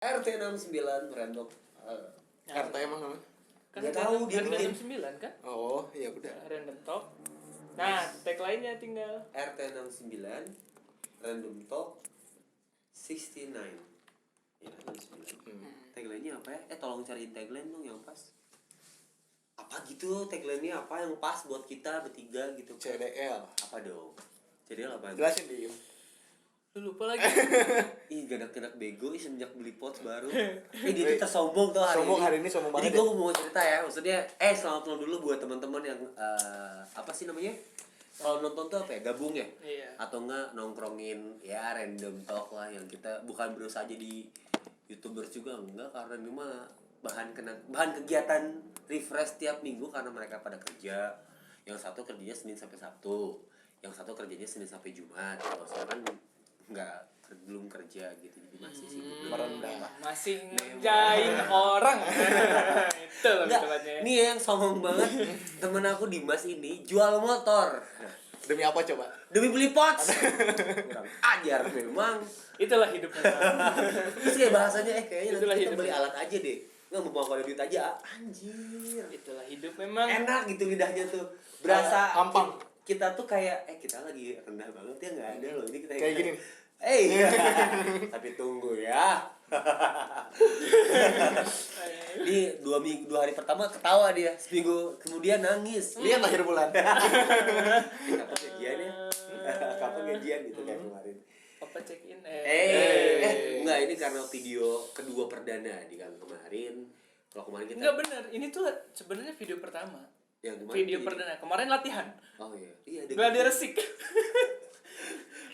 RT69 random. RT emang namanya? Kan nggak tahu dia bikin 9 kan? Oh, ya udah. Random talk. Nah, tag lainnya tinggal RT69 random talk 69. Ya, 69. Tagline-nya apa ya? Tolong cariin tagline dong yang pas. Apa gitu tagline-nya apa yang pas buat kita bertiga gitu. CDL. Apa dong? CDL apa? Jelasin di. lu lupa lagi. Ih, gadak-gadak bego semenjak beli pots baru. Dia tuh tersombong tuh Hari ini sombong banget. Jadi banget. gue mau cerita ya, maksudnya selamat ulang dulu buat teman-teman yang apa sih namanya? Kalau nonton tuh apa ya? Gabung ya? Iya. Atau enggak nongkrongin ya random talk lah yang kita bukan berusaha jadi YouTubers juga enggak, karena ini mah bahan kegiatan refresh tiap minggu karena mereka pada kerja. Yang satu kerjanya Senin sampai Sabtu, yang satu kerjanya Senin sampai Jumat. Kalau saya kan belum kerja gitu, jadi masih sibuk merendah, masih ngerjain orang. Itu lebih tepatnya. Nih yang sombong banget temen aku Dimas ini jual motor. Demi apa coba? Demi beli pots. Kurang ajar memang. Itulah hidupnya. Terus kayak bahasanya kayaknya Itulah nanti kita hidupnya. beli alat aja deh. Nggak mau bawa duit aja. Anjir. Itulah hidup memang. Enak gitu lidahnya tuh. Berasa gampang. Kita tuh kayak kita lagi rendah banget ya, nggak ada loh ini kita Kayak gini. Tapi tunggu ya. Ini 2 hari pertama ketawa dia, seminggu kemudian nangis. Lihat akhir bulan. Kapan gajian ya? Kapan gajian gitu kayak kemarin. Apa check in? Enggak, ini karena video kedua perdana di kan kemarin. Kalau kemarin kita Enggak benar, ini tuh sebenarnya video pertama. yang kemarin Video perdana. Kemarin latihan. Oh iya. Iya, Gladi resik.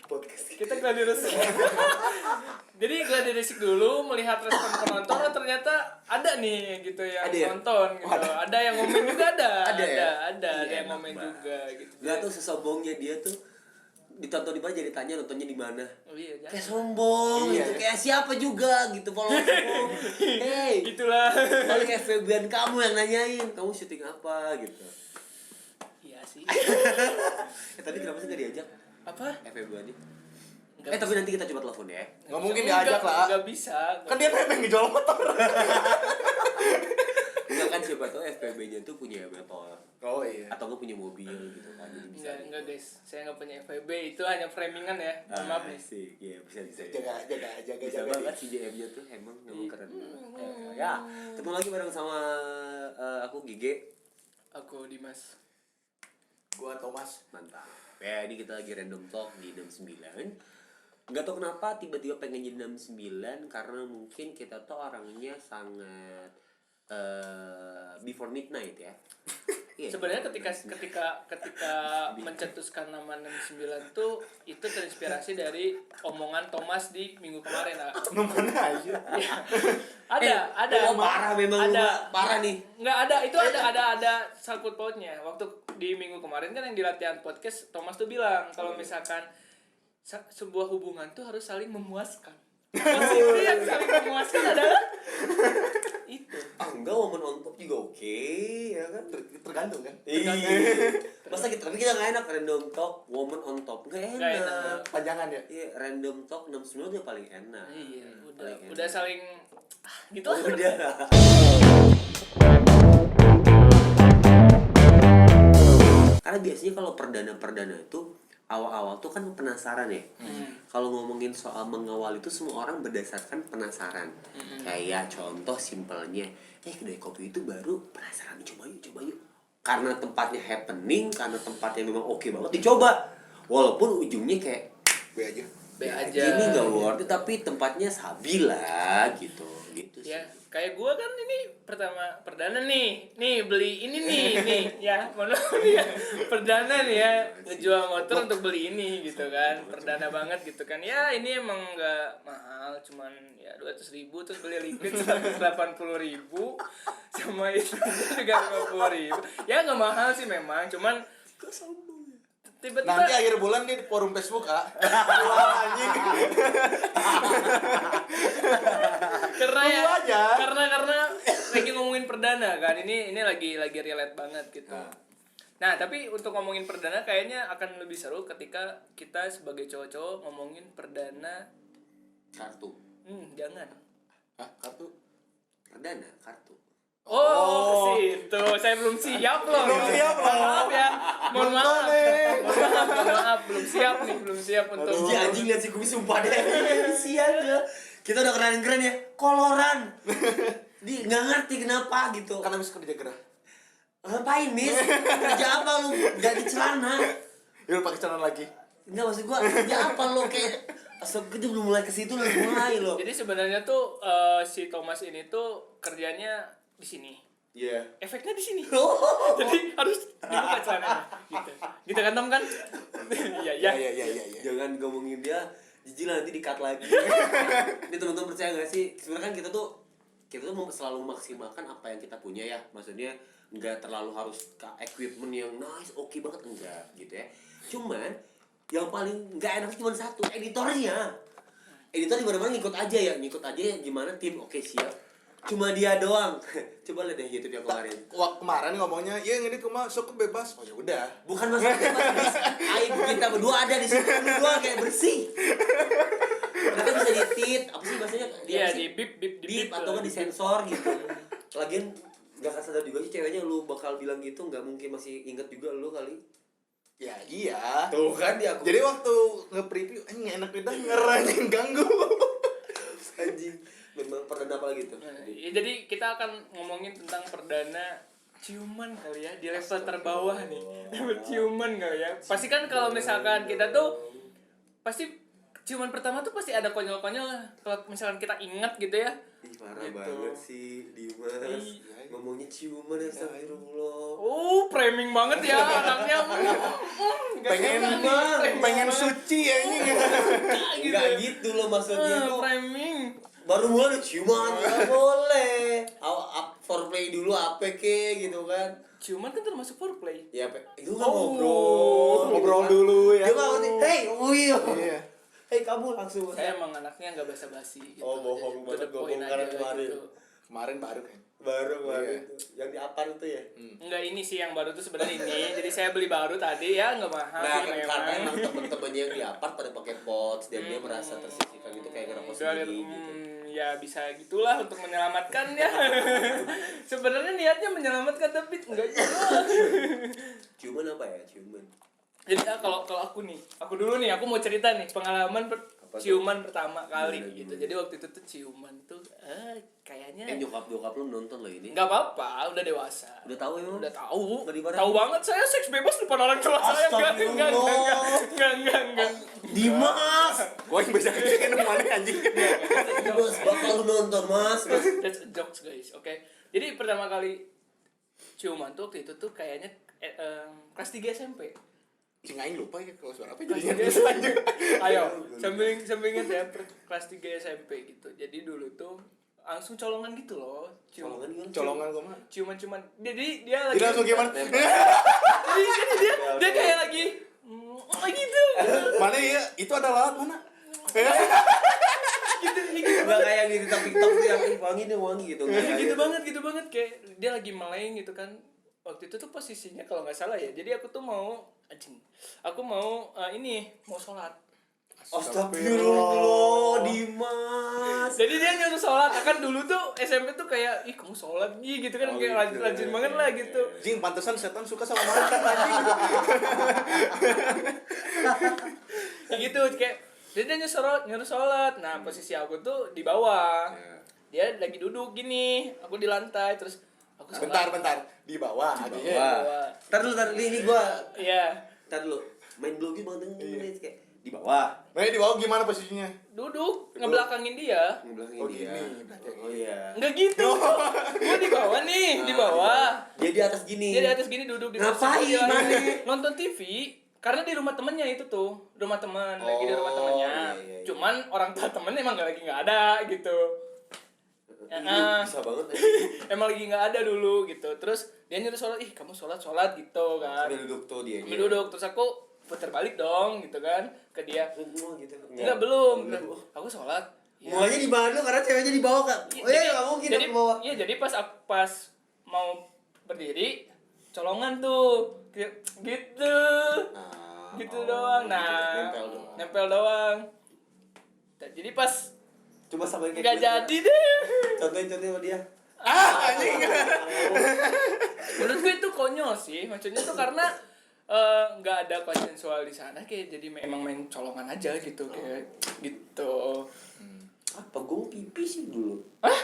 podcast. Kita gladi resik. Jadi gladi resik dulu melihat respon penonton, oh ternyata ada nih gitu yang Ada ya? nonton gitu. Ada yang ngomen juga ada. Ada ya? Ada Iya, yang enak ngomen banget. juga gitu. Gak tuh sesombongnya dia tuh ditonton di mana jadi tanya nontonnya di mana. Oh iya, Kayak jangan. sombong Iya, gitu, ya. kayak siapa juga gitu followers aku. Hey, Itulah. paling FB-an kamu yang nanyain, kamu syuting apa gitu. Iya sih. Tadi kenapa sih gak diajak Apa? FB-annya? Nggak Tapi nanti kita coba telepon ya. Nggak mungkin diajak lah. Enggak bisa. Kan dia pengen ngejual motor. Enggak kan siapa tahu FPB-nya tuh punya motor Oh iya. atau enggak punya mobil gitu kan, jadi bisa. Enggak guys. Saya enggak punya FVB, itu hanya framingan ya. Maaf nih. Sih, iya bisa. Jaga. Banget si JM-nya tuh emang keren banget. Ya, ketemu lagi bareng sama aku Gige. Aku Dimas. Gua Thomas. Mantap. Ya, ini kita lagi random talk di 69. Nggak tahu kenapa tiba-tiba pengen jadi 69 karena mungkin kita tuh orangnya sangat before midnight ya. Iya. Sebenarnya ketika mencetuskan nama 69 tuh itu terinspirasi dari omongan Thomas di minggu kemarin lah. Mana aja. Ada. Oh, parah memang ada. parah nih. Nggak ada, itu ada sangkut pautnya. Waktu di minggu kemarin kan yang di latihan podcast Thomas tuh bilang kalau misalkan sebuah hubungan tuh harus saling memuaskan. Maksudnya yang saling memuaskan adalah itu. Enggak, woman on top juga oke, ya kan? Tergantung kan. Iya. Masa kita, tapi kita nggak enak random talk woman on top, nggak Nggak enak. enak. Panjangan ya. Iya, random talk 69 udah paling enak. Iya, Paling enak. udah saling gitu lah. Udah. Karena biasanya kalau perdana itu awal-awal tuh kan penasaran ya. Kalau ngomongin soal mengawal itu semua orang berdasarkan penasaran. Kayak contoh simpelnya, kedai kopi itu baru penasaran, coba yuk. Karena tempatnya happening, karena tempatnya memang oke banget dicoba. Walaupun ujungnya kayak B aja. B aja. Ini nggak worth it, tapi tempatnya sabi lah gitu sih. Ya, kayak gua kan ini perdana nih beli ini nih ya, mohon maaf ya, perdana nih ya, ngejual motor untuk beli ini gitu kan, perdana banget gitu kan, ya ini emang nggak mahal, cuman ya 200.000 terus beli liquid 180.000 sama itu juga 50.000, ya nggak mahal sih memang, cuman tiba-tiba Nanti akhir bulan di forum Facebook Wah anjing. karena lagi ngomongin perdana kan, ini lagi relate banget gitu. Nah tapi untuk ngomongin perdana kayaknya akan lebih seru ketika kita sebagai cowok-cowok ngomongin perdana Kartu. jangan perdana kartu. Oh, situ. Saya belum siap loh. Belum siap loh. Maaf ya. Mohon maaf. nih. Mohon maaf, belum siap nih, belum siap untuk. Jadi anjing lihat si kumis sumpah deh. Sial ya. Kita udah keren-keren ya. Koloran. Di nggak ngerti kenapa gitu. Karena habis kerja gerah. Ngapain, Miss? Kerja apa lu? Jadi celana. Yuk pakai celana lagi. Enggak, maksud gua kerja apa lu kayak kerja belum mulai ke situ lu mulai lo. Jadi sebenarnya tuh si Thomas ini tuh kerjanya di sini. Iya. Efeknya di sini. Oh. Jadi harus dibuka celananya gitu. Gitu kan Tom kan? Iya. Iya. Jangan ngomongin dia, jijik lah nanti di-cut lagi. Ini teman-teman percaya gak sih? Sebenarnya kan kita tuh selalu memaksimalkan apa yang kita punya ya. Maksudnya nggak terlalu harus ke equipment yang nice, oke banget enggak gitu ya. Cuman yang paling nggak enak cuma satu, editornya. Editor di mana-mana ngikut aja ya gimana tim, oke siap. Cuma dia doang. Coba lihat deh YouTube yang kemarin. Kemarin ngomongnya, ya ngedit cuma sok bebas. Oh ya udah. Bukan masalah bebas, aib kita berdua ada di situ, berdua kayak bersih. Mereka bisa di-tit, apa sih bahasanya? Iya, di bip atau kan disensor gitu. Lagian gak sadar juga sih ceweknya lu bakal bilang gitu, nggak mungkin masih inget juga lu kali. Ya iya. Tuh kan dia aku. Jadi waktu nge-preview, enak beda ngeranya ganggu. Anjing. Memang perdana apa lagi tuh? Ya, jadi kita akan ngomongin tentang perdana ciuman kali ya di level terbawah nih. Level ciuman kali ya. Pasti kan kalau misalkan kita tuh pasti ciuman pertama tuh pasti ada konyol-konyol lah. Kalau misalkan kita ingat gitu ya. Ih, parah Gitu. banget sih Dimas. Ngomongnya ciuman ya, astagfirullah. Oh, framing banget ya anaknya. pengen suci ya ini. Enggak gitu loh maksudnya tuh. Framing. Baru mulai udah ciuman, nggak boleh. Foreplay dulu apa ke gitu kan. Ciuman kan termasuk foreplay. Ya, itu kan ngobrol. Ngobrol dulu ya. Dia nggak ngerti, hey, Iya. hey kamu langsung. Saya emang anaknya nggak basa-basi gitu. Oh, bohong Jadi, to the banget, gue point bongkar aja kemarin. gitu. Kemarin baru kan. Baru kemarin Iya. itu. Yang di Apar itu ya. Enggak, ini sih yang baru tuh sebenarnya ini. Jadi saya beli baru tadi ya, enggak mahal Nah, sih karena memang. emang temen-temennya yang di Apar pada pakai pots dan dia merasa tersisihkan gitu kayak ngerokok sendiri gitu. Ya bisa gitulah untuk menyelamatkan ya. Sebenarnya niatnya menyelamatkan tapi enggak juga. Ciuman apa ya? Ciuman. Jadi kalau aku dulu nih, aku mau cerita nih pengalaman Apa tuh? ciuman pertama kali Gimana, gitu. gimana? Jadi waktu itu tuh ciuman tuh kayaknya Nyokap lu nonton loh ini. nggak apa-apa, udah dewasa. Udah tahu emang? Udah tahu. Nggak dibareng? Tahu banget saya seks bebas depan orang tua saya. Enggak. Dimas. Gua yang bisa kecilin mana anjing. Dimas bakal lu nonton, Mas. That's a jokes guys, oke. Jadi pertama kali ciuman tuh waktu itu tuh kayaknya kelas 3 SMP. Cing aing lupa ya kalau suara apa Kelas jadinya. 3 SMP. Ayo, sambil inget ya kelas 3 SMP gitu. Jadi dulu tuh langsung colongan gitu loh. Colongan gimana? Colongan gua mah. Ciuman. Jadi dia lagi Jadi langsung gimana? Jadi dia kayak lagi gitu. Mana ya? Itu adalah alat mana? Gitu Enggak kayak di TikTok tuh yang wangi gitu. gitu banget kayak dia lagi meleng gitu kan. Waktu itu tuh posisinya kalau nggak salah ya. Jadi aku tuh mau mau sholat. Astagfirullah, Dimas. Jadi dia nyuruh sholat. Kan dulu tuh SMP tuh kayak ih kamu sholat gitu kan, Oh, kayak gitu. rajin banget lah gitu. Jing, pantesan setan suka sama mantan anjing. Kayak gitu kayak dia nyuruh sholat. Nah posisi aku tuh di bawah. Dia lagi duduk gini, aku di lantai terus aku sholat. Bentar. Di bawah aja. Di bawah. Ntar dulu, ini gua. Iya. Ntar dulu. Main blogi banget kayak di bawah. Nah, di bawah gimana posisinya? Duduk ngebelakangin dia. Ngebelakangin Oh, dia. gini. Oh iya. Enggak gitu. Gua di bawah nih, di bawah. Dia di atas gini. Dia di atas gini duduk di kursi Ngapain, dia. Mane? Nonton TV karena di rumah temennya itu tuh, rumah teman, lagi di rumah Oh, temennya. iya. Cuman orang tua temen emang lagi nggak ada gitu. Ini bisa banget. Emang lagi nggak ada dulu gitu. Terus dia nyuruh sholat, ih kamu sholat gitu kan. Sambil duduk tuh dia. Sambil duduk, terus aku putar balik dong gitu kan ke dia. Gitu. Enggak belum. Aku sholat. Ya. Muanya di mana lu karena ceweknya di bawah kan. Oh iya, enggak mungkin jadi, di bawah. Iya, jadi pas mau berdiri colongan tuh gitu. Gitu doang. Nah, nempel doang. Jadi pas Coba sampai kayak nggak jadi deh. Contohin sama dia. Anjing. Menurut gue itu konyol sih, maksudnya tuh karena nggak ada konsensual di sana, kayak jadi emang main colongan aja gitu kayak gitu. Apa gue pipi sih dulu? Hah?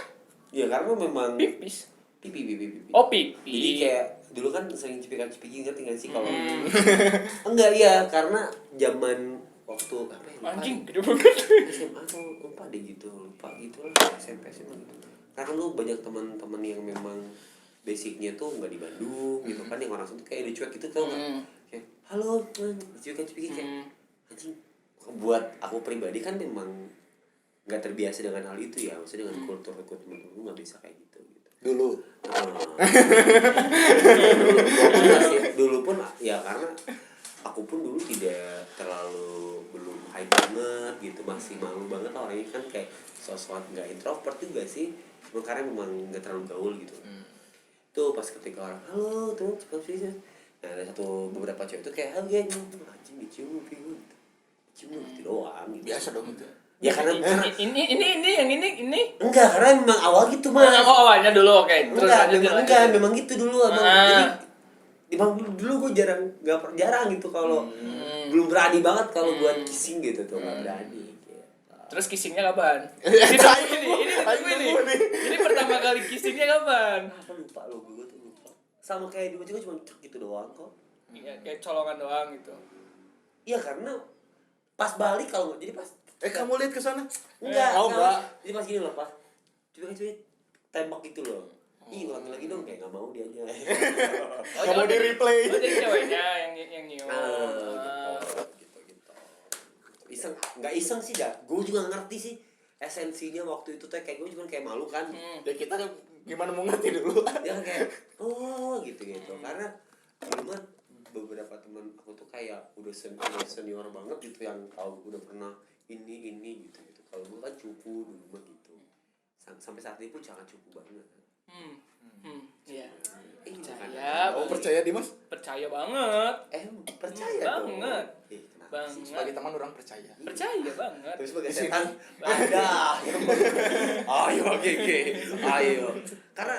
Ya karena memang Pipis? pipi. Oh pipi. Jadi kayak dulu kan sering cipikan-cipiki, ngerti nggak sih kalau enggak ya, karena zaman waktu apa ya, lupa Anjing deh. gede banget. SMA tuh lupa deh gitu, lupa gitu lah, SMP SMA gitu. Karena lu banyak teman-teman yang memang basicnya tuh nggak di Bandung gitu kan, yang orang tuh kayak udah cuek gitu tau nggak? Kayak halo man, cipikan-cipiki kayak anjing. Buat aku pribadi kan memang nggak terbiasa dengan hal itu ya, maksudnya dengan kultur teman-teman lu nggak bisa kayak gitu. Dulu. Dulu pun ya karena aku pun dulu tidak terlalu belum high banget gitu, masih malu banget lah orangnya kan, kayak sosok nggak introvert juga sih, cuma karena memang nggak terlalu gaul gitu. Tuh pas ketika orang halo tuh cepat sih, nah ada beberapa cewek tuh kayak halo geng, anjing dicium gitu, dicium gitu doang gitu. Biasa dong itu. Ya karena ini yang ini enggak, karena memang awal gitu mah. oh awalnya dulu, oke, terus Memang gitu dulu abang. Jadi emang dulu gue jarang gitu kalau belum berani banget kalau buat kissing gitu tuh, nggak berani gitu. Terus kissingnya kapan? Ini pertama kali kissingnya kapan? Apa lupa lo, gue tuh lupa. Sama kayak dulu juga cuma cek gitu doang kok. Iya, kayak colongan doang gitu. Iya karena pas balik kalau jadi pas Kamu lihat ke sana? enggak. Enggak. Jadi pas gini loh, pas coba tembak gitu loh. Ih, ulangi lagi dong, kayak nggak mau dia aja. Nggak mau di replay. Oh, jadi ceweknya yang nyium. Gitu. Nggak iseng sih dah. Gue juga ngerti sih esensinya waktu itu tuh, kayak gue cuma kayak malu kan. Ya kita gimana mau ngerti dulu? Ya kayak gitu. Karena dulu kan beberapa teman aku tuh kayak udah senior banget gitu, yang tahu udah pernah ini gitu. Kalau gue kan cupu dulu mah gitu. Sampai saat ini pun sangat cupu banget. Iya. Percaya. Kamu percaya Dimas? Percaya banget. Percaya banget. Banget. Sebagai teman orang percaya. Percaya banget. Terus sebagai setan ada. Ayo ayo. Karena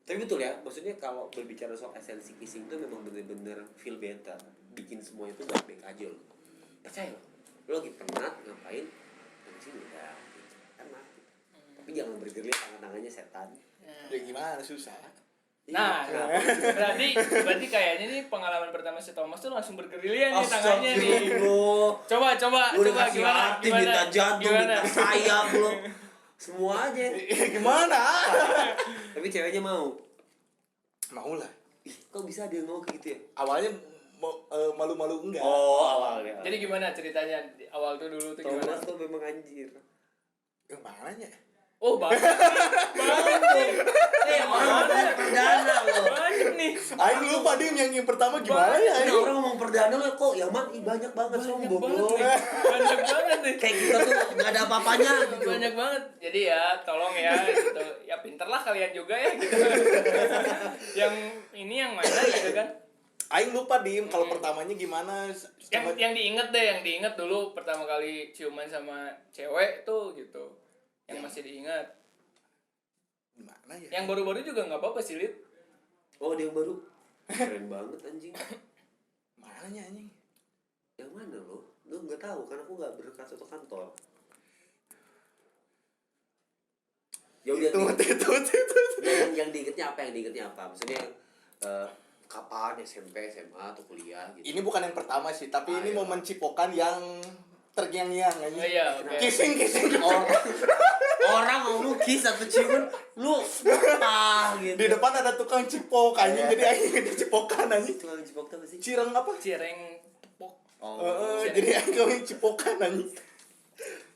tapi betul ya, maksudnya kalau berbicara soal esensi kissing itu memang bener-bener feel better, bikin semuanya itu baik-baik aja loh. Percaya lo lagi penat ngapain? Habis ini udah gitu. Enak. Tapi jangan bergerak tangan-tangannya setan. Ya gimana, susah. Nah, berarti kayaknya nih pengalaman pertama si Thomas tuh langsung bergerilya nih tangannya nih. Coba gimana? Minta jantung, minta sayap lo. Semua aja. Gimana? Tapi ceweknya mau. Mau lah. Kok bisa dia mau kayak gitu ya? Awalnya malu-malu enggak. Oh, awalnya. Jadi gimana ceritanya di awal tuh dulu tuh gimana? Thomas tuh memang anjir. Yang mananya? Oh, banyak Orang ngomong perdana loh. banyak nih. Aing lupa Dim yang pertama gimana ya? Ini orang ngomong perdana lo kok Yaman banyak banget sombong lo. Banyak banget nih. Kayak kita tuh nggak ada apa-apanya gitu. Banyak banget. Jadi ya tolong ya gitu. Ya pinterlah kalian juga ya gitu. Yang ini yang mana gitu kan? Aing lupa Dim kalau pertamanya gimana. Yang diinget dulu pertama kali ciuman sama cewek tuh gitu. Yang masih diingat. Gimana ya? Yang baru-baru juga nggak apa-apa sih, Lid. Oh, dia yang baru. Keren banget anjing. Mananya anjing? Yang mana lo? Lo nggak tahu kan aku nggak berkas satu kantor. Ya udah. Itu. Yang diingetnya apa? Maksudnya kapan SMP, SMA atau kuliah gitu. Ini bukan yang pertama sih, tapi ini momen cipokan yang terngiang-ngiang anjing. Oh iya, oke. Kissing. Orang ngomong kiss atau ciuman, lu gitu. Di depan ada tukang cipok anjing, jadi aing dicipokan anjing. Tukang cipok tuh apa sih? Cireng apa? Cireng tepok. Jadi aing kawin cipokan anjing.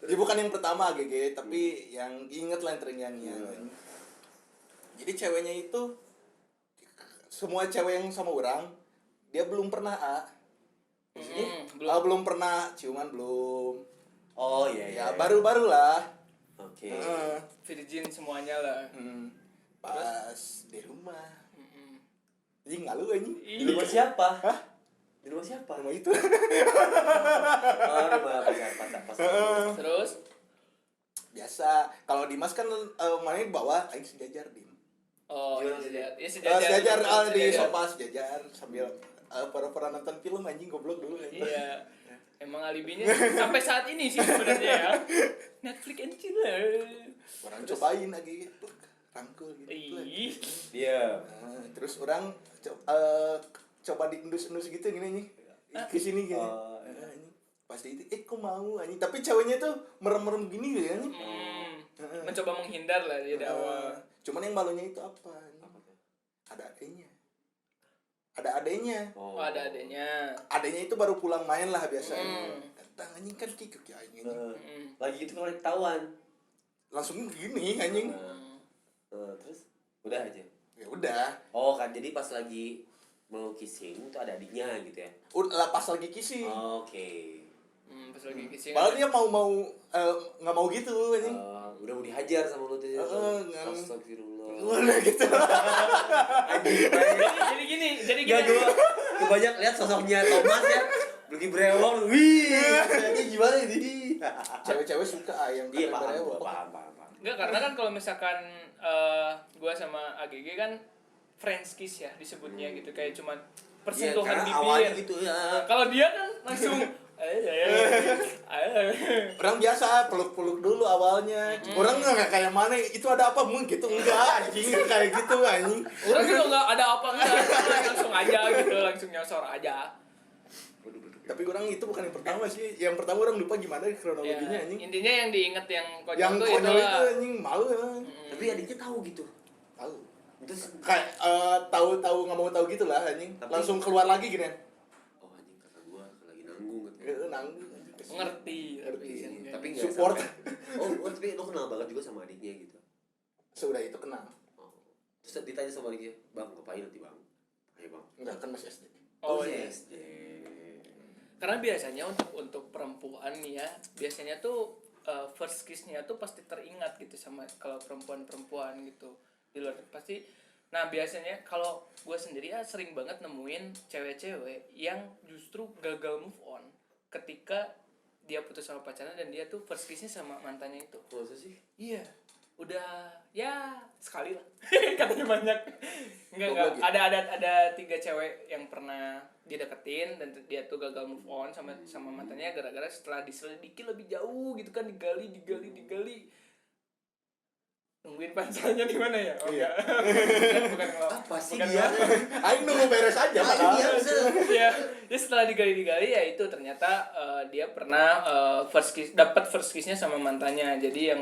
Jadi bukan yang pertama GG, tapi yang inget lah yang terngiang-ngiang. Jadi ceweknya itu semua cewek yang sama orang, dia belum pernah belum pernah ciuman belum. Oh iya. Ya baru-baru lah. Oke. Virgin semuanya lah. Pas di rumah. Jadi ngalu anjing. Di rumah siapa? Hah? Di rumah siapa? Rumah itu. Oh, rumah pacar. Terus biasa. Kalau Dimas kan main bawah aing sejajar Dim. Oh, Gimana sejajar. Ya Sejajar di Sejajar. sofa sejajar sambil para nonton film anjing goblok dulu anjing. Iya. Emang alibinya sampai saat ini sih sebenarnya ya. Netflix and chill. Orang cobain lagi rangkul gitu. Ih. Dia. Nah, terus orang coba diendus-endus gitu gini nih. Ke sini gini. Oh, Anjing. Pasti itu kok mau anjing. Tapi ceweknya tuh merem-merem gini ya anjing. Mencoba menghindar lah dia dari awal. Cuman yang malunya itu apa? Anjing? Ada adenya. Ada adenya. Oh, ada adanya. Adanya itu baru pulang main lah biasanya. Datang anjing kan kikuk ya anjing. Lagi itu kalau ketahuan. Langsung gini anjing. Terus udah aja. Ya udah. Oh kan, jadi pas lagi mau kissing tuh ada adiknya gitu ya. Udah pas lagi kissing. Oke. Pas lagi kissing. Padahal dia mau nggak mau gitu anjing. Udah mau dihajar sama lu tuh. Nggak. Astagfirullah. Udah gitu. Jadi gini. Gak gue banyak lihat sosoknya Thomas ya. Lagi brewong. Wih. Ini gimana ini? Cewek-cewek suka ayam Iya kata paham, berewok. paham. Enggak, karena kan kalau misalkan gua sama AGG kan French kiss ya disebutnya gitu, kayak cuman persentuhan bibir. Awalnya gitu ya. Kalau dia kan langsung Orang biasa peluk-peluk dulu awalnya. Orang nggak kayak mana itu ada apa mungkin gitu enggak anjing kayak gitu anjing. orang juga nggak ada apa enggak, langsung aja gitu, langsung nyosor aja. Tapi orang itu bukan yang pertama sih. Yang pertama orang lupa gimana kronologinya Ya, anjing. intinya yang diinget yang konyol Yang tuh konyol itulah. itu anjing malu ya. Tapi adiknya tahu gitu. Tahu. Terus Kayak tahu nggak mau tahu gitu lah anjing. Tapi- Langsung keluar lagi gini. oh anjing kakak gua lagi nanggung gitu. Nanggung anjing. Ngerti Tapi nggak Support. sampai- tapi lo kenal banget juga sama adiknya gitu. Sudah itu kenal. Oh. Terus ditanya sama adiknya, bang ngapain nanti bang? Ayo bang. Enggak kan masih SD. Oh iya. SD. Karena biasanya untuk perempuan nih ya, biasanya tuh first kiss-nya tuh pasti teringat gitu sama kalau perempuan gitu di luar pasti. Nah biasanya kalau gue sendiri ya sering banget nemuin cewek-cewek yang justru gagal move on ketika dia putus sama pacarnya dan dia tuh first kiss-nya sama mantannya itu. Masa sih? Iya, udah ya sekali lah. Katanya banyak. Enggak. Goblok ya? Ada 3 cewek yang pernah dideketin dan dia tuh gagal move on sama mantannya gara-gara setelah diselidiki lebih jauh gitu kan, digali. Nungguin pansalnya di mana ya? Oh Iya. bukan Apa sih bukan dia? Aing nunggu beres aja padahal. ya, setelah digali ya itu ternyata dia pernah dapat first kiss-nya sama mantannya. Jadi yang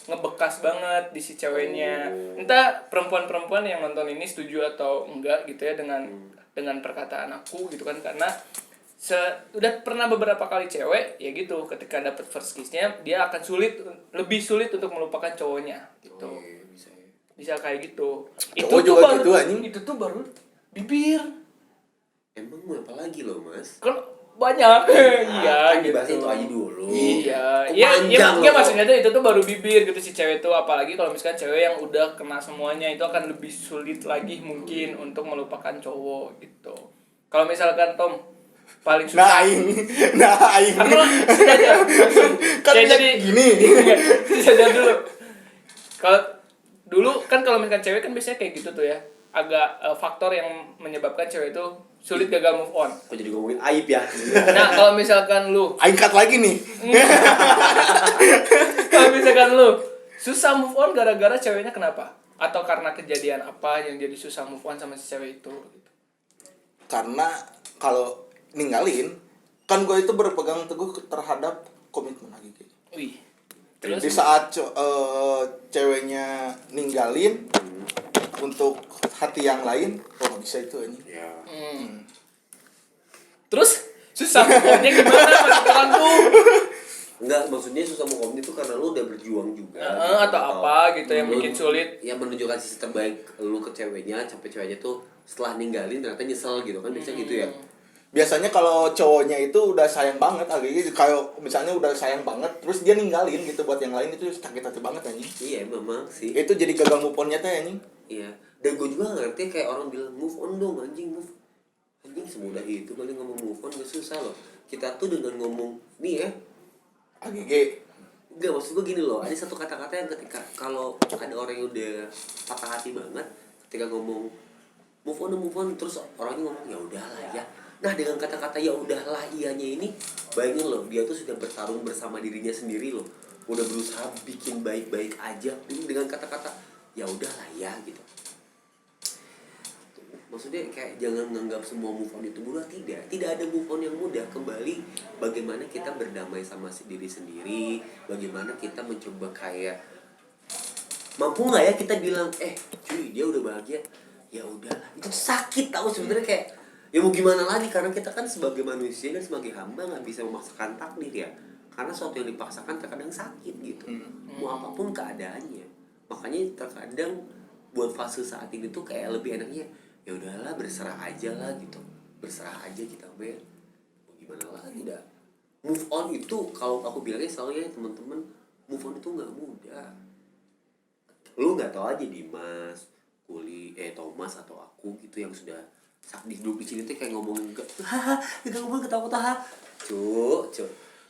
ngebekas banget di si ceweknya. Entah perempuan-perempuan yang nonton ini setuju atau enggak gitu ya dengan perkataan aku gitu kan, karena udah pernah beberapa kali cewek ya gitu ketika dapat first kiss-nya dia akan lebih sulit untuk melupakan cowoknya gitu. Oh, iya, bisa ya. Bisa kayak gitu. Cowok juga baru, gitu, anjing. itu tuh baru bibir. Emang mau apa lagi lo mas? Kan banyak. Iya kan gitu. dibahas itu aja dulu. Iya. Kok Iya, panjang iya lo? maksudnya tuh itu tuh baru bibir gitu si cewek tuh, apalagi kalau misalkan cewek yang udah kena semuanya itu akan lebih sulit lagi mungkin untuk melupakan cowok gitu. Kalau misalkan Tom paling susah Nah aing. kan lo sejajar langsung. Kan Ya, dia jadi gini. sejajar dulu. Kalau dulu kan kalau misalkan cewek kan biasanya kayak gitu tuh ya. Agak faktor yang menyebabkan cewek itu sulit gagal move on. Kok jadi ngomongin aib ya? Nah, kalau misalkan lu Aing cut lagi nih. kalau misalkan lu susah move on gara-gara ceweknya kenapa? Atau karena kejadian apa yang jadi susah move on sama si cewek itu gitu. Karena kalau ninggalin kan gue itu berpegang teguh terhadap komitmen lagi gitu. Wih. Di saat ceweknya ninggalin untuk hati yang lain, nggak bisa itu ini. Ya. Terus susah move on-nya gimana menurut orang tuh? Enggak, maksudnya susah mau komen itu karena lu udah berjuang juga. Atau apa gitu yang lu- bikin sulit. Ya menunjukkan sisi terbaik lu ke ceweknya, sampai ceweknya tuh setelah ninggalin ternyata nyesel gitu kan, biasa gitu ya. Biasanya kalau cowoknya itu udah sayang banget, agak kayak misalnya udah sayang banget, terus dia ninggalin gitu buat yang lain, itu sakit hati banget anjing. Iya memang sih. Itu jadi gagal move on-nya teh anjing. Iya. Dan gue juga gak ngerti kayak orang bilang move on dong anjing, move. Anjing semudah itu kali ngomong move on, gak susah loh. Kita tuh dengan ngomong nih ya, AGG Enggak, maksud gue gini loh, ada satu kata-kata yang ketika kalau ada orang yang udah patah hati banget ketika ngomong move on terus orangnya ngomong ya udahlah ya. Nah, dengan kata-kata ya udahlah iyanya ini, bayangin loh, dia tuh sudah bertarung bersama dirinya sendiri loh. Udah berusaha bikin baik-baik aja dengan kata-kata ya udahlah ya gitu. Maksudnya kayak jangan menganggap semua move on itu mudah, tidak ada move on yang mudah. Kembali bagaimana kita berdamai sama diri sendiri, bagaimana kita mencoba kayak mampu nggak ya kita bilang cuy dia udah bahagia, ya udahlah. Itu sakit tahu sebenarnya, kayak ya mau gimana lagi, karena kita kan sebagai manusia dan sebagai hamba nggak bisa memaksakan takdir ya, karena sesuatu yang dipaksakan terkadang sakit gitu. Mau apapun keadaannya, makanya terkadang buat fase saat ini tuh kayak lebih enaknya ya udahlah berserah aja lah gitu, berserah aja kita mau gimana lagi dah. Move on itu kalau aku bilangnya selalu ya teman-teman, move on itu nggak mudah. Lu nggak tahu aja Dimas, Thomas atau aku gitu yang sudah di grup di sini tuh kayak ngomongin kita ngomong ketawa-ketawa cuk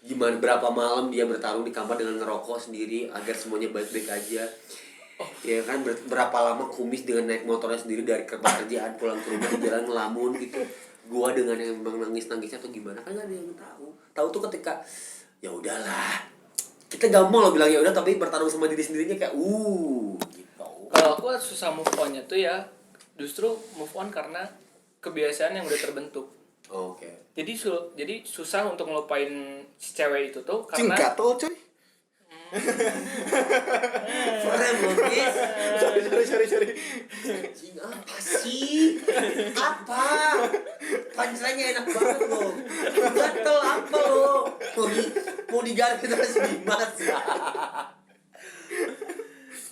gimana berapa malam dia bertarung di kamar dengan ngerokok sendiri agar semuanya baik-baik aja. Ya kan berapa lama kumis dengan naik motornya sendiri dari kerjaan pulang ke rumah di jalan ngelamun gitu. Gua dengan yang memang nangis-nangisnya atau gimana kan gak ada yang tahu tuh ketika ya udahlah. Kita gampang loh bilang ya udah, tapi bertarung sama diri sendirinya kayak gitu. Kalau aku susah move on-nya tuh ya justru move on karena kebiasaan yang udah terbentuk. Oke. Jadi susah untuk ngelupain si cewek itu tuh karena Singkat tuh coy. Frame loh guys. Sorry. Anjing apa sih? Apa? Pancelannya enak banget loh. Gatel apa lo? Mau diganti sama si Dimas ya?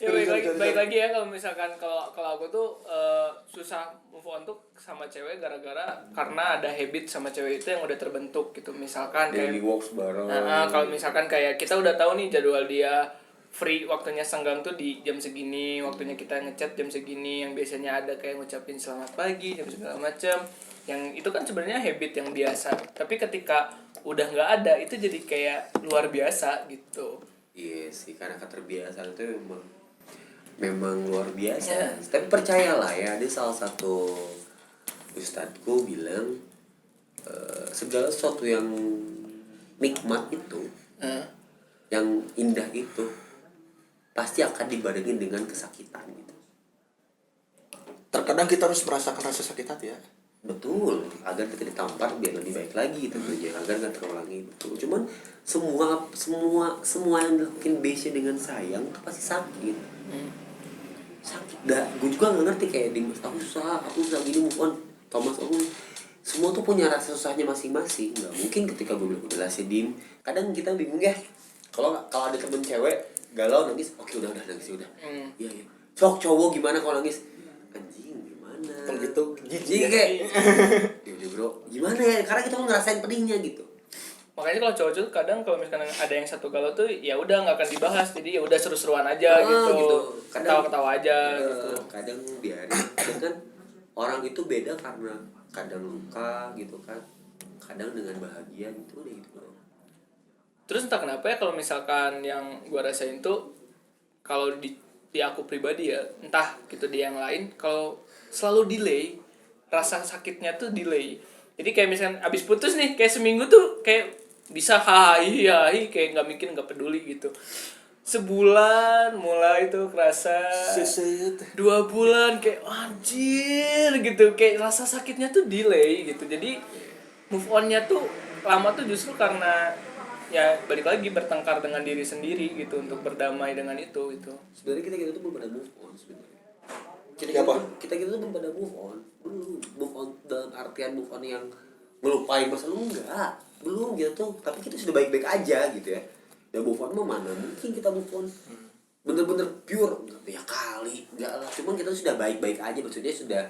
Ya baik lagi ya kalau misalkan kalau aku tuh susah move on tuh sama cewek gara-gara karena ada habit sama cewek itu yang udah terbentuk gitu. Misalkan Daily kayak walks bareng. kalau misalkan kayak kita udah tahu nih jadwal dia free, waktunya senggang tuh di jam segini, waktunya kita ngechat jam segini, yang biasanya ada kayak ngucapin selamat pagi jam segala macam, yang itu kan sebenarnya habit yang biasa, tapi ketika udah nggak ada itu jadi kayak luar biasa gitu. Iya sih, karena keterbiasaan itu memang luar biasa. Tapi percayalah ya, ada salah satu ustadku bilang segala sesuatu yang nikmat itu, yang indah itu pasti akan dibarengin dengan kesakitan gitu. Terkadang kita harus merasakan rasa sakit hati ya. Betul, agar kita ditampar biar lebih baik lagi tentunya, agar nggak terulangi. Betul. Cuman semua yang dilakukan base dengan sayang itu pasti sakit. Sakit dah. Gue juga nggak ngerti kayak Dimas, aku susah gini move on. Thomas, aku semua tuh punya rasa susahnya masing-masing. Nggak mungkin ketika gue bilang udah lah Dim. Kadang kita bingung ya. Kalau ada temen cewek galau nangis, oke udah nangis udah. Iya. Cowok gimana kalau nangis? Anjing gimana? Kalau gitu Jijik kayak. Ya udah bro, gimana ya? Karena kita mau ngerasain pedihnya gitu. Makanya kalau cowok tuh kadang kalau misalkan ada yang satu galau tuh ya udah nggak akan dibahas, jadi ya udah seru-seruan aja gitu. Ketawa-ketawa aja gitu. Kadang biarin. Kadang kan orang itu beda karena kadang luka gitu kan. Kadang dengan bahagia gitu udah gitu loh. Terus entah kenapa ya kalau misalkan yang gua rasain tuh kalau di aku pribadi ya, entah gitu di yang lain, kalau selalu delay, rasa sakitnya tuh delay. Jadi kayak misalkan abis putus nih, kayak seminggu tuh kayak bisa hai kayak nggak mikir, nggak peduli gitu. Sebulan mulai tuh kerasa, 2 bulan kayak anjir gitu, kayak rasa sakitnya tuh delay gitu. Jadi move on-nya tuh lama tuh justru karena ya balik lagi bertengkar dengan diri sendiri gitu untuk berdamai dengan itu gitu. Sebenarnya kita tuh belum pada move on sebenarnya. Kita tuh belum pada move on. Belum move on dalam artian move on yang ngelupain masa lalu, enggak. Belum gitu. Tapi kita sudah baik-baik aja gitu ya. Dan move on mah mana mungkin kita move on bener-bener pure, ya kali enggak lah. Cuman kita sudah baik-baik aja, maksudnya sudah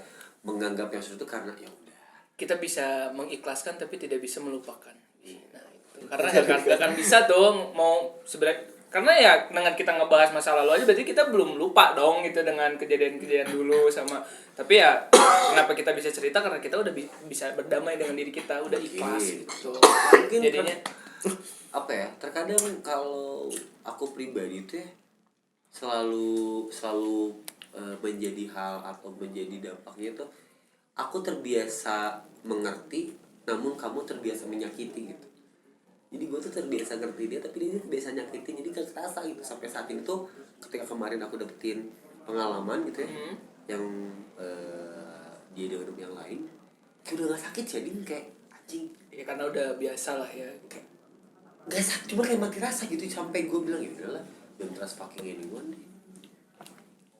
menganggap yang sesuatu karena ya udah. Kita bisa mengikhlaskan tapi tidak bisa melupakan. Nah, itu. Karena gak akan bisa dong mau sebenarnya, karena ya dengan kita ngebahas masa lalu aja berarti kita belum lupa dong gitu dengan kejadian-kejadian dulu sama, tapi ya kenapa kita bisa cerita karena kita udah bisa berdamai dengan diri kita, udah ikhlas gitu. Mungkin jadinya apa ya, terkadang kalau aku pribadi itu ya selalu menjadi hal atau menjadi dampaknya tuh aku terbiasa mengerti namun kamu terbiasa menyakiti gitu. Jadi gue tuh terbiasa ngerti dia tapi dia terbiasa nyakitin, jadi gak kerasa gitu sampai saat ini tuh. Ketika kemarin aku dapetin pengalaman gitu ya, yang dia dengan yang lain kayak udah gak sakit jadi kayak anjing Ya karena udah biasa lah ya. kayak gak sakit, cuma kayak mati rasa gitu sampai gue bilang ya udahlah, don't trust fucking anyone deh,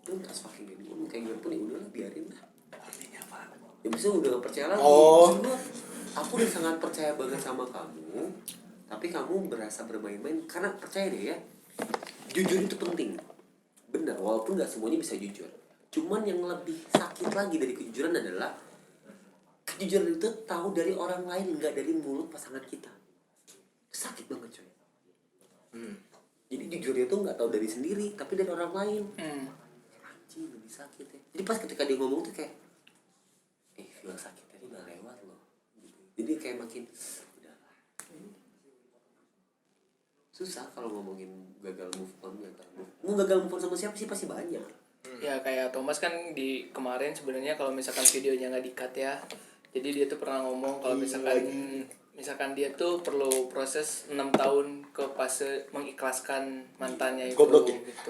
don't trust fucking anyone, kayak gue pun ya udahlah biarin lah. Artinya apa? Ya misalnya udah gak percaya lagi. Oh. Maksud gua, aku udah sangat percaya banget sama kamu tapi kamu berasa bermain-main. Karena percaya deh ya, jujur itu penting benar, walaupun gak semuanya bisa jujur. Cuman yang lebih sakit lagi dari kejujuran adalah kejujuran itu tahu dari orang lain, nggak dari mulut pasangan kita. Sakit banget coy. Jadi jujurnya tuh nggak tahu dari sendiri tapi dari orang lain. Anjing lebih sakit ya. Jadi pas ketika dia ngomong tuh kayak feel sakit tadi udah lewat loh gitu. Jadi kayak makin udahlah. Susah kalau ngomongin gagal move on. Mau gagal move on sama siapa sih pasti banyak. Ya kayak Thomas kan di kemarin sebenarnya kalau misalkan videonya nggak di-cut ya. Jadi dia tuh pernah ngomong kalau misalkan dia tuh perlu proses 6 tahun ke fase mengikhlaskan mantannya itu Goblok ya? gitu.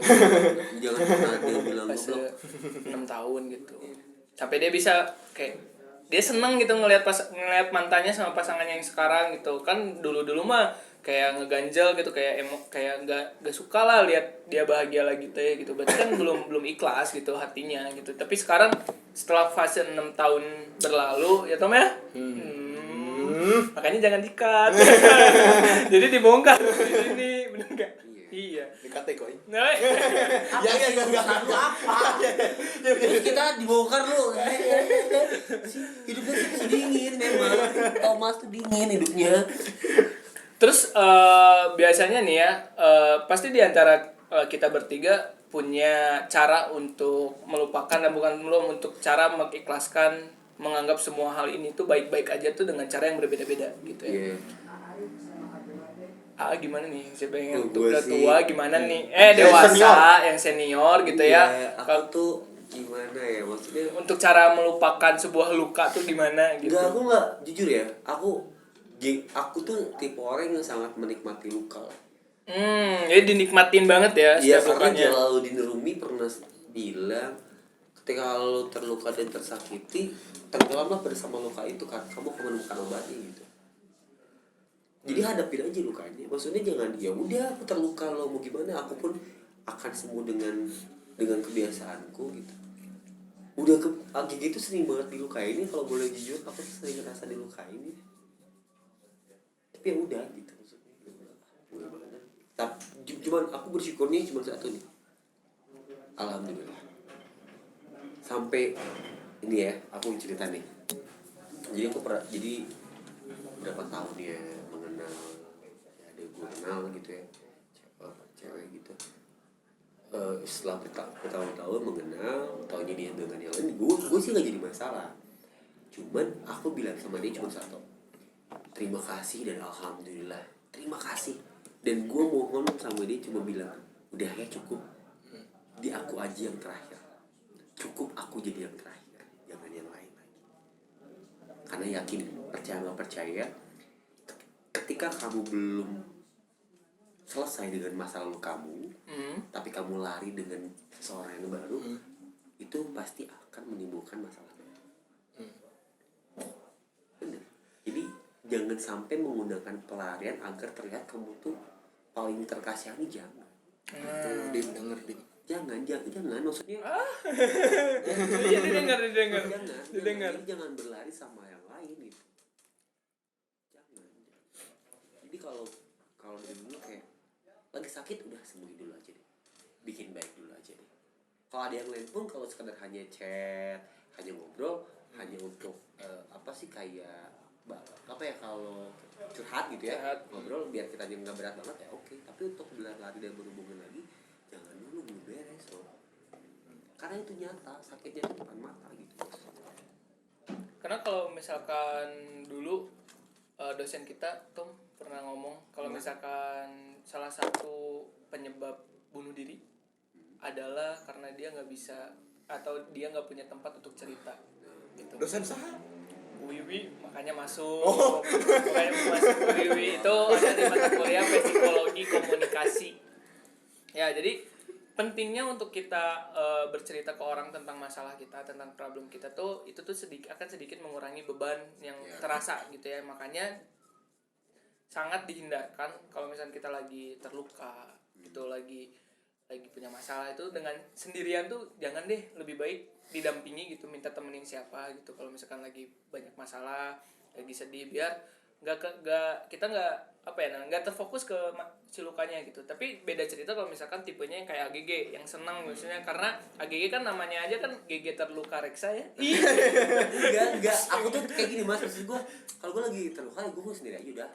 Jangan pernah dia bilang Fase goblok. 6 tahun gitu. Sampai dia bisa kayak dia seneng gitu ngelihat mantannya sama pasangannya yang sekarang gitu. Kan dulu-dulu mah kayak ngeganjel gitu, kayak kayak nggak suka lah lihat dia bahagia lagi teh gitu. Berarti kan belum ikhlas gitu hatinya gitu. Tapi sekarang setelah fase 6 tahun berlalu ya Tom ya. Makanya jangan di-cut. Jadi dibongkar ini bener enggak? Iya. Dikate kok. Nah, Ya enggak. Lu apa? Terus kita dibongkar lu. Hidupnya tuh dingin memang. Thomas tuh dingin hidupnya. terus biasanya nih ya, pasti di antara kita bertiga punya cara untuk melupakan dan bukan belum untuk cara mengikhlaskan, menganggap semua hal ini tuh baik-baik aja tuh dengan cara yang berbeda-beda gitu ya. Gimana nih? Siapa yang udah tua gimana nih? Dewasa, yang senior gitu ya. Aku tuh gimana ya maksudnya? Untuk cara melupakan sebuah luka tuh gimana gitu. Enggak, aku nggak jujur ya. Aku tuh tipe orang yang sangat menikmati luka. Jadi dinikmatin banget ya Iya, setiap karena lukanya. Jalaluddin Rumi pernah bilang ketika lo terluka dan tersakiti, tenggelamlah bersama luka itu kan, kamu akan menemukan obatnya gitu. Jadi hadapin aja lukanya. Maksudnya jangan ya udah aku terluka lo mau gimana, aku pun akan sembuh dengan kebiasaanku gitu. Udah gitu sering banget dilukain ini, kalau boleh jujur aku sering ngerasa dilukain ya. Tapi ya udah gitu maksudnya. Tapi cuman aku bersyukurnya cuma satu nih. Alhamdulillah. Sampai ini ya, aku cerita nih. Jadi berapa tahun ya mengenal ya, ada gue kenal gitu ya cewek gitu. Setelah bertahun-tahun mengenal, tahunya dia dengan yang lain, gue sih gak jadi masalah. Cuman aku bilang sama dia cuma satu, terima kasih dan alhamdulillah, terima kasih. Dan gue mohon sama dia cuma bilang, udah ya cukup, di aku aja yang terakhir, cukup aku jadi yang terakhir, jangan yang lain lagi. Karena yakin, percaya nggak percaya, ketika kamu belum selesai dengan masa lalu kamu, tapi kamu lari dengan seseorang yang baru, itu pasti akan menimbulkan masalah baru. Bener. Jadi jangan sampai menggunakan pelarian agar terlihat kamu tuh paling terkasihani, jangan. Denger. Jangan maksudnya. Iya didengar. Jangan berlari sama yang lain gitu. Jangan. Jadi kalau dari dulu kayak lagi sakit udah sembuhin dulu aja deh. Bikin baik dulu aja deh. Kalau ada yang lain pun kalau sekedar hanya chat, hanya ngobrol, hanya untuk apa sih kayak apa ya kalau curhat gitu ya, ngobrol biar kita nggak berat banget ya oke. Tapi untuk berlari dan berhubungan lagi jangan dulu, belum beres loh. Karena itu nyata, sakitnya itu depan mata gitu. Karena kalau misalkan dulu dosen kita Tom pernah ngomong kalau misalkan salah satu penyebab bunuh diri adalah karena dia nggak bisa atau dia nggak punya tempat untuk cerita gitu. Dosen saha? Wiwi makanya masuk. Makanya masuk Wiwi itu ada di mata kuliah psikologi komunikasi. Ya, jadi pentingnya untuk kita bercerita ke orang tentang masalah kita, tentang problem kita tuh itu tuh akan sedikit mengurangi beban yang terasa gitu ya. Makanya sangat dihindarkan kalau misalnya kita lagi terluka gitu, lagi punya masalah itu dengan sendirian tuh jangan deh, lebih baik didampingi gitu, minta temenin siapa gitu kalau misalkan lagi banyak masalah, lagi sedih, biar kita nggak terfokus ke si lukanya gitu. Tapi beda cerita kalau misalkan tipenya yang kayak AGG yang senang maksudnya, karena AGG kan namanya aja kan GG terluka reksa ya. enggak aku tuh kayak gini mas, maksud gue kalau gue lagi terluka gue mau sendiri aja udah.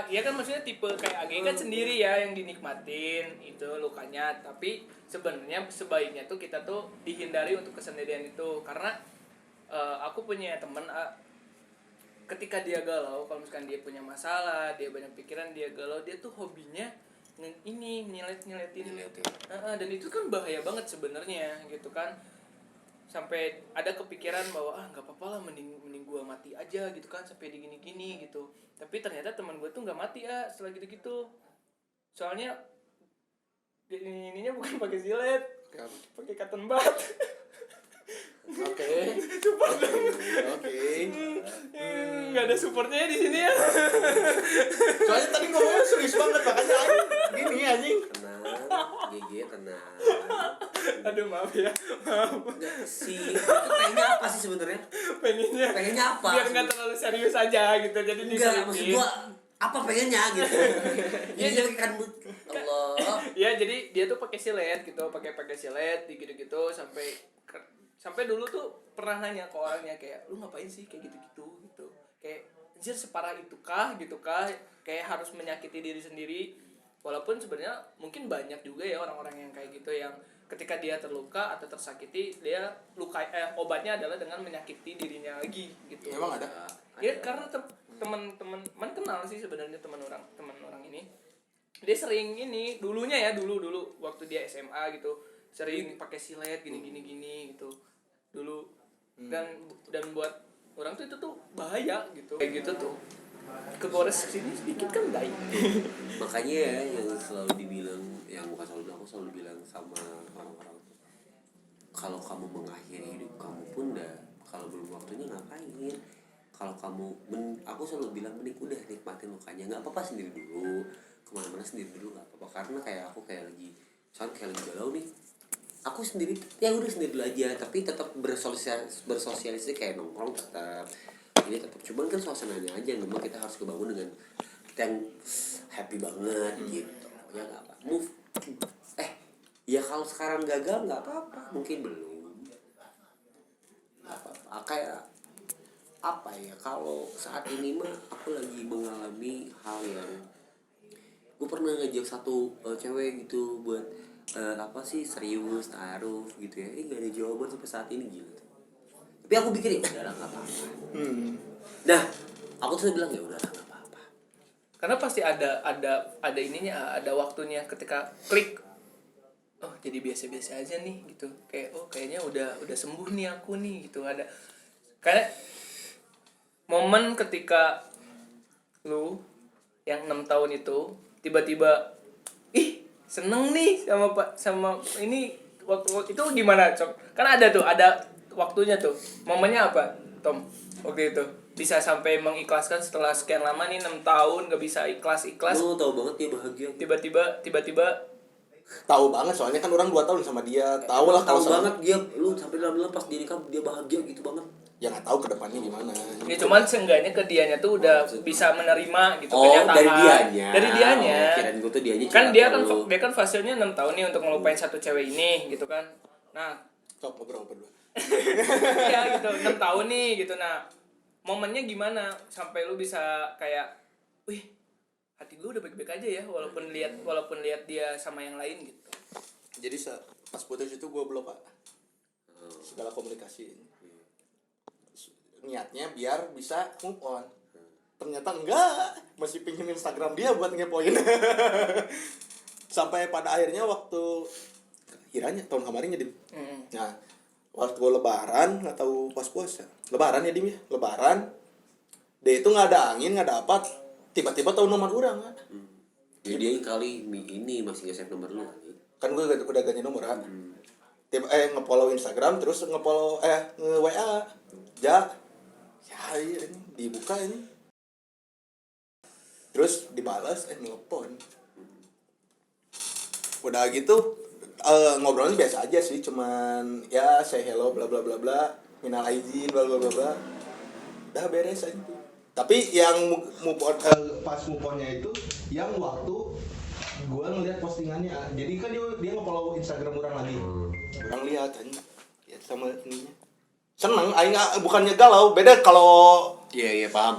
Iya kan maksudnya tipe kayak AGG kan sendiri ya yang dinikmatin itu lukanya, tapi sebenarnya sebaiknya tuh kita tuh dihindari untuk kesendirian itu. Karena aku punya temen ketika dia galau, kalau misalkan dia punya masalah, dia banyak pikiran, dia galau, dia tuh hobinya nyeletin. Dan itu kan bahaya banget sebenarnya gitu kan, sampai ada kepikiran bahwa nggak apa-apa lah, mending gua mati aja gitu kan, sampai digini-gini gitu. Tapi ternyata teman gue tuh nggak mati setelah gitu-gitu, soalnya ininya bukan pakai silet, pakai cotton bud. Oke. Nggak ada supportnya di sini ya. Soalnya tadi ngomongnya serius banget, makanya gini anjing. Tenang, GG tenang. Aduh maaf ya, maaf. Enggak sih, itu pengennya apa sih sebenarnya? Pengennya apa? Biar nggak terlalu serius aja gitu, jadi Enggak, maksud diseriusin. gua apa pengennya gitu. Ya, Jadi kan Allah. Ya jadi dia tuh pakai silet gitu, pakai silet gitu-gitu sampai dulu tuh pernah nanya ke orangnya kayak, lu ngapain sih kayak gitu kayak anjir separah itukah gitu kah, kayak harus menyakiti diri sendiri. Walaupun sebenarnya mungkin banyak juga ya orang-orang yang kayak gitu, yang ketika dia terluka atau tersakiti, dia obatnya adalah dengan menyakiti dirinya lagi gitu. Emang ada? Ya karena teman-teman kenal sih sebenarnya teman orang ini. Dia sering ini dulunya ya, dulu waktu dia SMA gitu, sering pakai silet gini gitu dulu. Dan buat orang tuh itu tuh bahaya gitu, kayak gitu tuh kegores sini sedikit kan baik. Makanya ya yang selalu dibilang, yang bukan selalu bilang, aku selalu bilang sama orang-orang tuh, kalau kamu mengakhiri hidup kamu pun kalau belum waktunya ngapain. Kalau kamu aku selalu bilang mending udah nikmatin lukanya, nggak apa-apa sendiri dulu, kemana-mana sendiri dulu nggak apa-apa. Karena kayak aku kayak lagi galau nih, aku sendiri ya udah sendiri dulu aja, tapi tetap bersosialisasi kayak nongkrong tetap ini tetap, cuman kan suasananya aja yang memang kita harus kebangun dengan kita yang happy banget gitu ya. Nggak apa move ya kalau sekarang gagal nggak apa-apa, mungkin belum nggak apa-apa. Kayak apa ya, kalau saat ini mah aku lagi mengalami hal yang gue pernah ngajak satu cewek gitu buat serius taruh gitu ya, nggak ada jawaban sampai saat ini, gila. Tapi aku pikir ya udahlah nggak apa-apa. Nah aku tuh bilang ya udahlah nggak apa-apa, Karena pasti ada ininya, ada waktunya ketika klik, oh jadi biasa-biasa aja nih gitu, kayak oh kayaknya udah sembuh nih aku nih gitu. Ada kayak momen ketika lu yang 6 tahun itu tiba-tiba seneng nih sama ini, waktu itu gimana Cok? Kan ada waktunya tuh, momennya apa Tom waktu itu bisa sampai mengikhlaskan setelah sekian lama nih 6 tahun gak bisa ikhlas. lu tau banget dia bahagia. Tiba-tiba Tahu banget, soalnya kan orang 2 tahun sama dia. Tahu lah tahu kalau banget dia, lu sampai dalam pas dia nikah dia bahagia gitu banget. ya nggak tahu kedepannya gimana. ya cuman seenggaknya ke dianya tuh udah bisa menerima gitu kenyataan dari dianya. Kirain gue tuh dianya kan dia kan fasenya 6 tahun nih untuk ngelupain satu cewek ini gitu kan. Nah Sok ngobrol berdua. ya gitu 6 tahun nih gitu. Nah momennya gimana sampai lu bisa kayak wih hati gue udah baik-baik aja ya walaupun lihat dia sama yang lain gitu. Jadi pas putus itu gue blok Pak, segala komunikasi. Niatnya biar bisa move on. ternyata enggak, masih pinjam Instagram dia buat ngepoin. Sampai pada akhirnya waktu kiranya tahun kemarin ya Dim. Nah, waktu lebaran atau pas puasa, lebaran ya Dim ya, lebaran dia itu nggak ada angin, nggak ada apa, tiba-tiba tahu nomor orang kan. Ya dia kali ini masih nge-save nomor lu Kan gue udah ganti nomor kan. Tiba nge-follow Instagram terus nge-follow nge-WA. Ja. Ya ini dibuka ini. Terus dibalas nelpon. Udah gitu ngobrolnya biasa aja sih, cuman ya say hello bla bla bla bla, minal aizin bla bla bla bla. Udah beres aja. Tapi yang move on, pas move on-nya itu yang waktu gua ngeliat postingannya, jadi kan dia nge-follow Instagram orang lagi. Orang lihat aja. Ya sama ininya. Seneng, aing bukannya galau, beda kalau iya paham.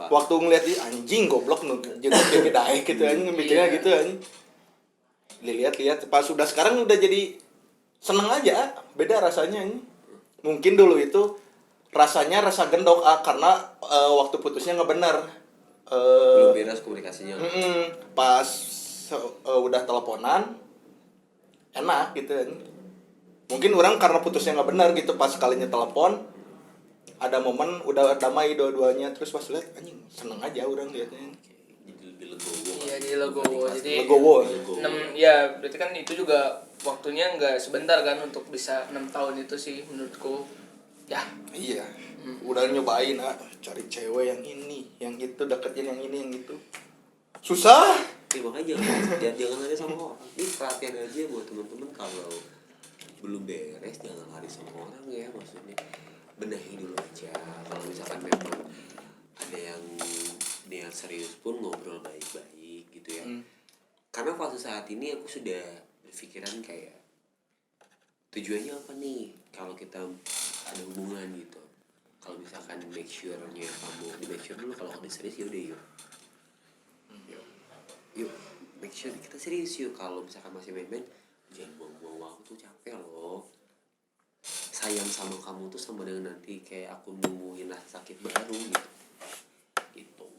waktu ngeliat dia anjing goblok jeung gede gitu anjing mikirnya gitu anjing. Lihat pas sudah sekarang udah jadi seneng aja, beda rasanya anjing. Mungkin dulu itu rasanya rasa gendok karena waktu putusnya nggak benar. Belum beres komunikasinya. Pas udah teleponan enak gitu anjing. Mungkin orang karena putusnya nggak benar gitu, pas kalinya telepon ada momen udah damai dua-duanya, terus pas lihat anjing seneng aja orang liatnya. Jadi lebih legowo. Iya, jadi legowo. Jadi Legowo. 6 ya berarti kan itu juga waktunya nggak sebentar kan untuk bisa 6 tahun itu sih menurutku. Ya. Iya. Udah nyobain cari cewek yang ini, yang itu, deketin yang ini, yang itu. Susah. Ya makanya jangan aja sama orang. Ini perhatian aja buat teman-teman, kalau belum beres jangan lari sama orang ya, maksudnya benahi dulu aja. Kalau misalkan memang ada yang niat serius pun ngobrol baik-baik gitu ya. Karena waktu saat ini aku sudah berpikiran kayak tujuannya apa nih kalau kita ada hubungan gitu. Kalau misalkan make sure-nya kamu di make sure dulu, kalau udah serius ya udah yuk make sure kita serius yuk. Kalau misalkan masih main-main jangan buang-buang waktu, capek loh. Sayang sama kamu tuh sama dengan nanti kayak aku nemuin rasa sakit baru gitu.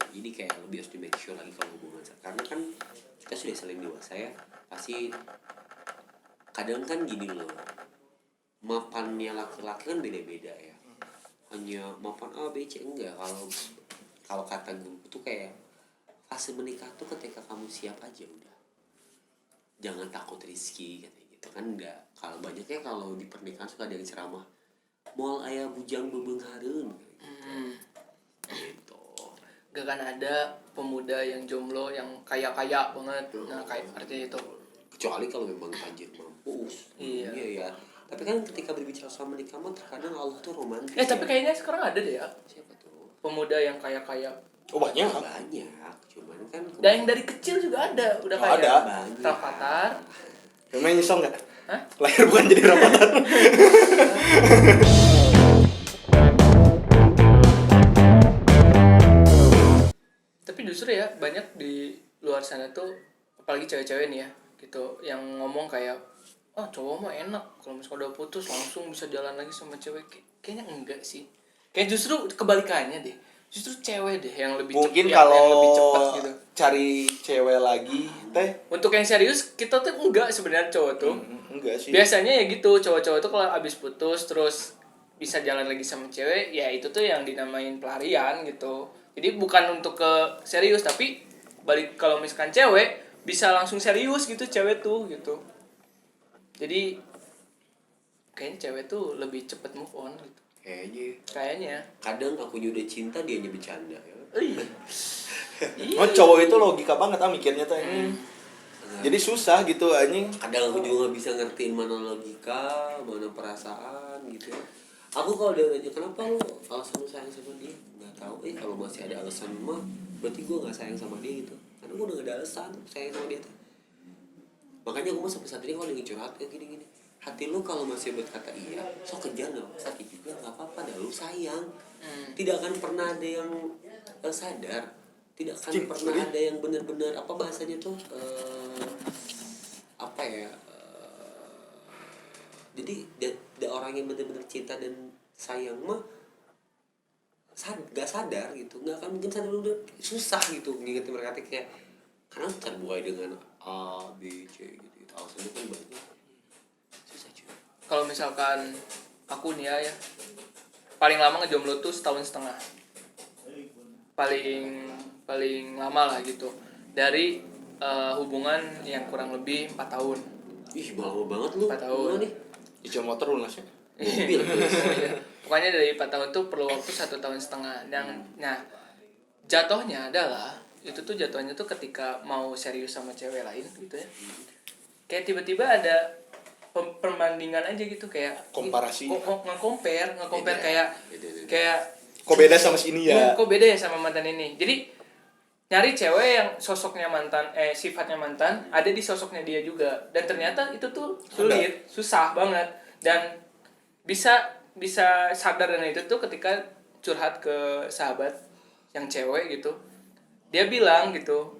Jadi kayak lebih harus di make sure lagi kalau hubungan, karena kan kita sudah saling dewasa ya. Pasti kadang kan gini loh, mapannya laki-laki kan beda-beda ya. Hanya mapan A, B, C, enggak. Kalau kata gue tuh kayak fase menikah tuh ketika kamu siap aja udah. Jangan takut rizki katanya gitu kan. Enggak, kalau banyaknya kalau di pernikahan suka ada yang ceramah moal aya bujang bebenghareun gitu. Gak kan ada pemuda yang jomblo yang kaya-kaya banget. Nah, kayak artinya itu. Kecuali kalau memang tajir mampus. Iya. Ya. Tapi kan ketika berbicara soal menikah mah terkadang Allah tuh romantis. Tapi kayaknya sekarang ada deh ya Siapa tuh? pemuda yang kaya-kaya. Oh banyak. Cuman kan Dan yang dari kecil juga ada, udah kaya. Ada. Rafathar. Emang nyesel nggak? Hah? Lahir bukan jadi Rafathar. Tapi justru ya banyak di luar sana tuh, apalagi cewek-cewek nih ya gitu, yang ngomong kayak cowok mah enak kalau misalnya udah putus langsung bisa jalan lagi sama cewek. Kayaknya enggak sih, kayak justru kebalikannya deh, justru cewek deh yang lebih Mungkin yang kalau lebih cepat gitu. cari cewek lagi teh Untuk yang serius kita tuh enggak sebenarnya cowok tuh. enggak sih. Biasanya ya gitu, cowok-cowok tuh kalau abis putus terus bisa jalan lagi sama cewek, ya itu tuh yang dinamain pelarian gitu. Jadi bukan untuk ke serius, tapi balik kalau misalkan cewek bisa langsung serius gitu cewek tuh gitu. Jadi kayaknya cewek tuh lebih cepet move on gitu. Kayaknya. kadang aku udah cinta dia hanya bercanda ya. Oh, cowok itu logika banget mikirnya tuh anjing. Jadi susah gitu anjing. Kadang aku juga gak bisa ngertiin mana logika, mana perasaan gitu ya. Aku kalau dia nanya kenapa lu alasan lu sayang sama dia, nggak tahu. Kalau masih ada alasan mah berarti gue nggak sayang sama dia gitu. Karena gue udah gak ada alasan sayang sama dia tuh. Makanya gue sampai saat ini kalau lagi curhat kayak gini-gini, hati lu kalau masih berkata iya, sok kejar nggak sakit juga nggak apa-apa, dah lu sayang. Tidak akan pernah ada yang sadar, tidak akan pernah ada yang benar-benar apa bahasanya tuh apa ya? Jadi orang yang benar-benar cinta dan sayang mah gak sadar gitu, nggak akan mungkin sadar, udah susah gitu ngingetin mereka kayak karena terbuai dengan A B C gitu, alasannya kan banyak, susah cuy. Kalau misalkan aku nih ya paling lama ngejomblo tuh 1,5 tahun, paling lama lah gitu, dari hubungan yang kurang lebih 4 tahun. Ih lama banget lu. 4 tahun nih Cicil motor lunas ya. mobil Iya. Pokoknya dari 4 tahun tuh perlu waktu 1,5 tahun. Nah, jatuhnya adalah itu tuh jatuhnya tuh ketika mau serius sama cewek lain gitu ya. Kayak tiba-tiba ada perbandingan aja gitu, kayak Komparasi. nge-compare Beda. kayak Beda. kayak Kok beda sama si ini ya? kok beda ya sama mantan ini. Jadi nyari cewek yang sosoknya mantan, sifatnya mantan ada di sosoknya dia juga, dan ternyata itu tuh sulit, susah banget, dan bisa sadar dengan itu tuh ketika curhat ke sahabat yang cewek gitu. Dia bilang gitu,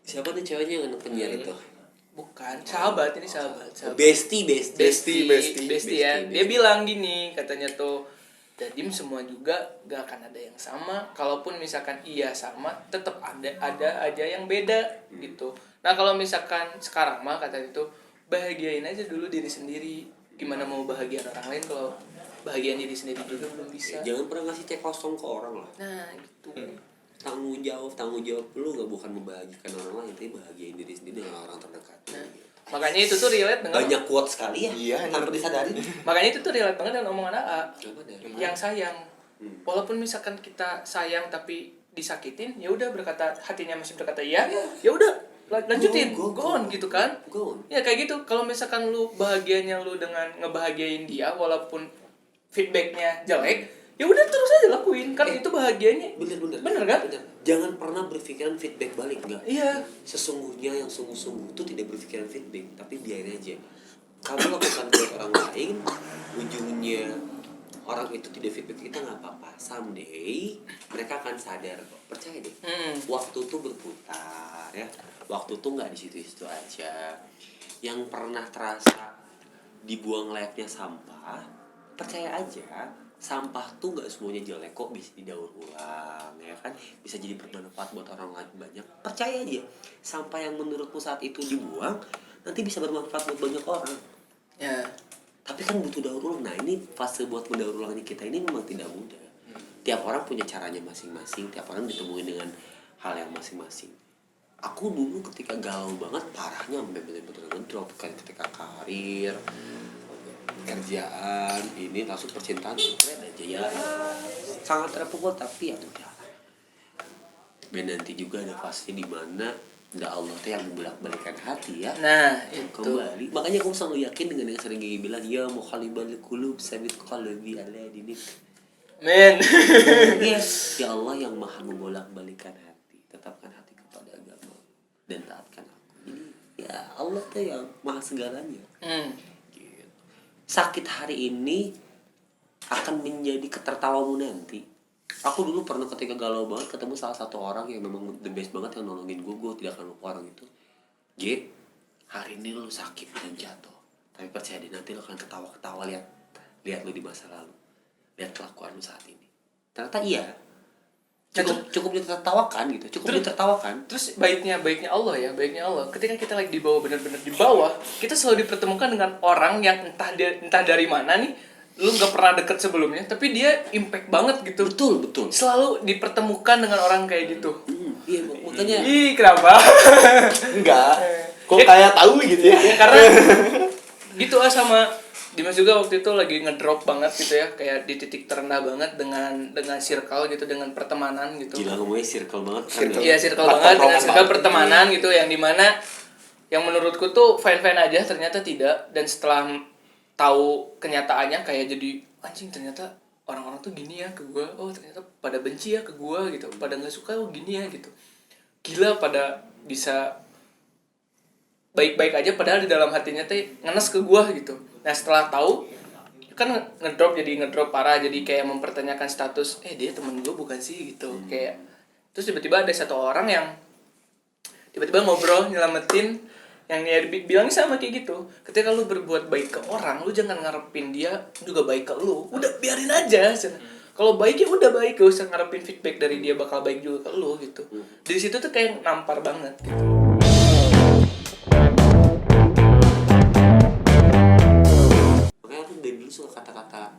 siapa nih ceweknya yang anak penyiar itu? bukan sahabat, ini sahabat. Bestie Ya. Dia bilang gini, katanya tuh, Dadim semua juga gak akan ada yang sama. Kalaupun misalkan iya sama, tetap ada aja yang beda gitu. Nah kalau misalkan sekarang mah kata itu, bahagiain aja dulu diri sendiri. Gimana mau bahagiain orang lain kalau bahagiain diri sendiri juga belum bisa. Jangan pernah ngasih cek kosong ke orang lah. Nah gitu. Tanggung jawab lu gak bukan membahagiakan orang lain, tapi bahagiain diri sendiri dengan orang terdekat. Nah, makanya itu tuh relate dengan Banyak quote sekali ya, Iya, tanpa disadari. makanya itu tuh relate banget dengan omongan AA Coba deh. yang sayang. Walaupun misalkan kita sayang tapi disakitin, ya udah berkata, hatinya masih berkata iya, ya udah lanjutin, go on gitu kan. Go on. Ya kayak gitu. Kalau misalkan lu bahagianya lu dengan ngebahagiain dia walaupun feedbacknya jelek, ya udah terus aja lakuin, kan itu bahagianya. Bener kan? Bener. Jangan pernah berpikiran feedback balik, enggak. Iya. Sesungguhnya yang sungguh-sungguh itu tidak berpikiran feedback, tapi biarin aja. Kamu lakukan buat orang lain, ujungnya orang itu tidak feedback kita, nggak apa-apa. Someday mereka akan sadar kok, percaya deh. Waktu tuh berputar ya, waktu tuh nggak di situ-situ aja. Yang pernah terasa dibuang layaknya sampah, percaya aja. Sampah tuh nggak semuanya jelek kok, bisa didaur ulang ya kan, bisa jadi bermanfaat buat orang lain banyak. Percaya aja, sampah yang menurutmu saat itu dibuang nanti bisa bermanfaat buat banyak orang Ya. tapi kan butuh daur ulang. Nah ini fase buat mendaur ulangnya kita ini memang tidak mudah. Tiap orang punya caranya masing-masing, tiap orang ditemuin dengan hal yang masing-masing. Aku dulu ketika galau banget, parahnya sampai bener-bener ngedrop kan, ketika karir, kerjaan, ini langsung percintaan keren aja ya. Sangat terpukul, tapi ya udah. Dan nanti juga ada fase di mana nggak Allah tuh yang membolak-balikan hati ya. Nah, itu. Kembali. Makanya aku selalu yakin dengan yang sering Gigi bilang, ya mukhalibal qulub sabit qalbi ala dinik. Men. Yes, ya Allah yang maha membolak-balikan hati, tetapkan hati kepada agama dan taatkan aku. Ini ya Allah tuh yang maha segalanya. Gitu. Sakit hari ini akan menjadi ketertawamu nanti. Aku dulu pernah ketika galau banget ketemu salah satu orang yang memang the best banget yang nolongin gue tidak akan lupa orang itu. Git, hari ini lu sakit dan jatuh, tapi percaya deh nanti lu akan ketawa-ketawa, lihat lu di masa lalu, lihat kelakuan lu saat ini. Ternyata iya, cukup ditertawakan gitu, ditertawakan. Terus baiknya Allah ya, baiknya Allah. Ketika kita lagi di bawah, benar-benar di bawah, kita selalu dipertemukan dengan orang yang entah dari mana nih, lu nggak pernah deket sebelumnya, tapi dia impact banget gitu. Betul. Selalu dipertemukan dengan orang kayak gitu. Iya, makanya. Ih, kenapa? Enggak. Kok kayak tahu gitu ya? Ya karena gitu sama Dimas juga waktu itu lagi ngedrop banget gitu ya, kayak di titik terendah banget dengan circle gitu, dengan pertemanan gitu. Gila ngomongnya circle banget kan. Iya, circle banget dengan circle pertemanan gitu, yang dimana yang menurutku tuh fine-fine aja, ternyata tidak. Dan setelah tahu kenyataannya kayak jadi anjing, ternyata orang-orang tuh gini ya ke gue. Oh ternyata pada benci ya ke gue gitu, pada nggak suka, oh gini ya gitu. Gila, pada bisa baik-baik aja padahal di dalam hatinya tuh ngenes ke gue gitu. Nah setelah tahu kan ngedrop parah, jadi kayak mempertanyakan status, dia temen gue bukan sih gitu. Kayak terus tiba-tiba ada satu orang yang tiba-tiba ngobrol nyelamatin, yang dia bilangnya sama kayak gitu. Ketika lu berbuat baik ke orang, lu jangan ngarepin dia juga baik ke lu. Udah biarin aja. Kalau baik ya udah baik, gak usah ngarepin feedback dari dia bakal baik juga ke lu gitu. Di situ tuh kayak nampar banget gitu. Makanya aku dari dulu suka kata-kata,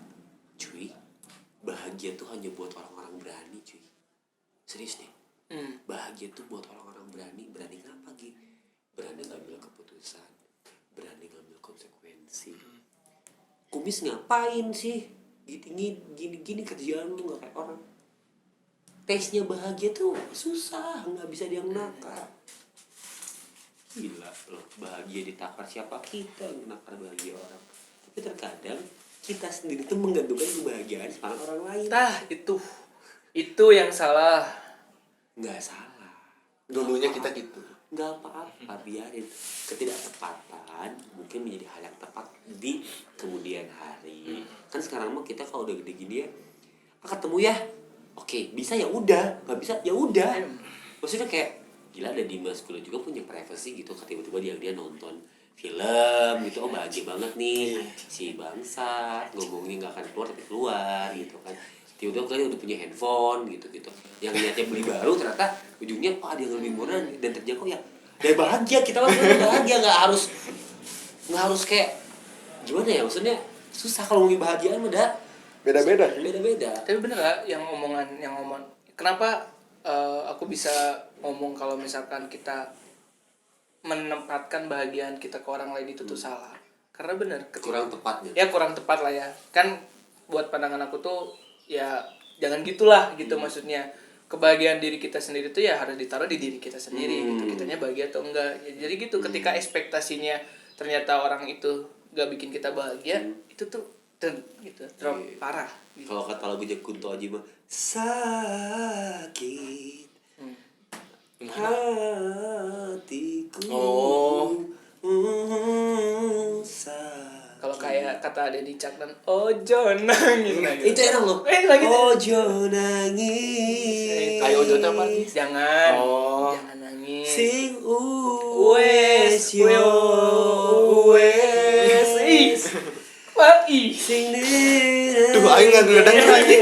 cuy, bahagia tuh hanya buat orang-orang berani, cuy. Serius nih. Bahagia tuh buat orang-orang berani. Berani ngapa, Gi? Berani ngambil keputusan, berani ngambil konsekuensi. Kumis ngapain sih? Gini kerjaan lu nggak kayak orang. Tesnya bahagia tuh susah, nggak bisa dia menakar. Gila loh, bahagia ditakar siapa? Kita yang menakar bahagia orang. Tapi terkadang kita sendiri tuh menggantungkan kebahagiaan sama orang lain. Itu yang salah. Nggak salah. Dulunya kita gitu. Nggak apa-apa, biarin. Ketidaktepatan mungkin menjadi hal yang tepat di kemudian hari. Kan sekarang mah kita kalau udah gede gini ya, ketemu ya, oke, bisa ya udah, nggak bisa ya udah. Maksudnya kayak gila, ada Dimas Kula juga punya privacy gitu. Tiba-tiba dia nonton film gitu, oh bahagia banget nih si bangsa, ngomongnya nggak akan keluar tapi keluar gitu kan. Tiba-tiba kalian udah punya handphone gitu yang niatnya beli baru ternyata ujungnya ada yang lebih murah dan terjangkau ya. Dan bahagia, kita langsung bahagia, nggak harus kayak gimana ya, maksudnya susah kalau ngomongin bahagia udah Beda-beda. Tapi bener gak yang omongan kenapa aku bisa ngomong kalau misalkan kita menempatkan bahagiaan kita ke orang lain itu tuh salah. Karena bener kurang tepatnya. Ya kurang tepat lah ya. Kan buat pandangan aku tuh ya jangan gitulah gitu maksudnya. Kebahagiaan diri kita sendiri tuh ya harus ditaruh di diri kita sendiri gitu. Kitanya bahagia atau enggak. Ya, jadi gitu ketika ekspektasinya ternyata orang itu gak bikin kita bahagia, itu tuh gitu drop parah gitu. Kalau kata lagu Kunto Aji mah sakit hatiku. Kalau kayak kata Deddy Caknan, ojo nangis. Itu enak loh. Lagi ojo nangis. Kayak Ojo tuh apa? Jangan. Oh. Jangan nangis. Sing Wes yo wes. Ih. Sing Duh, aing enggak denger lagi.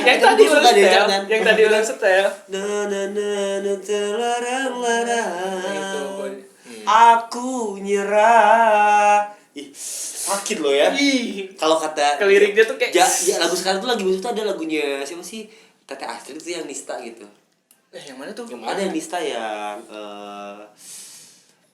Yang tadi ulang setel. Yang tadi ulang setel. Na terlarang-larang. Gitu, boy. Aku nyerah. Ih, sakit loh ya. Ih. Kalau kata Keliriknya tuh kayak ya lagu sekarang tuh lagi muncul tuh ada lagunya siapa sih? Tete Astrid tuh yang Nista gitu. yang mana tuh? Ada yang Nista yang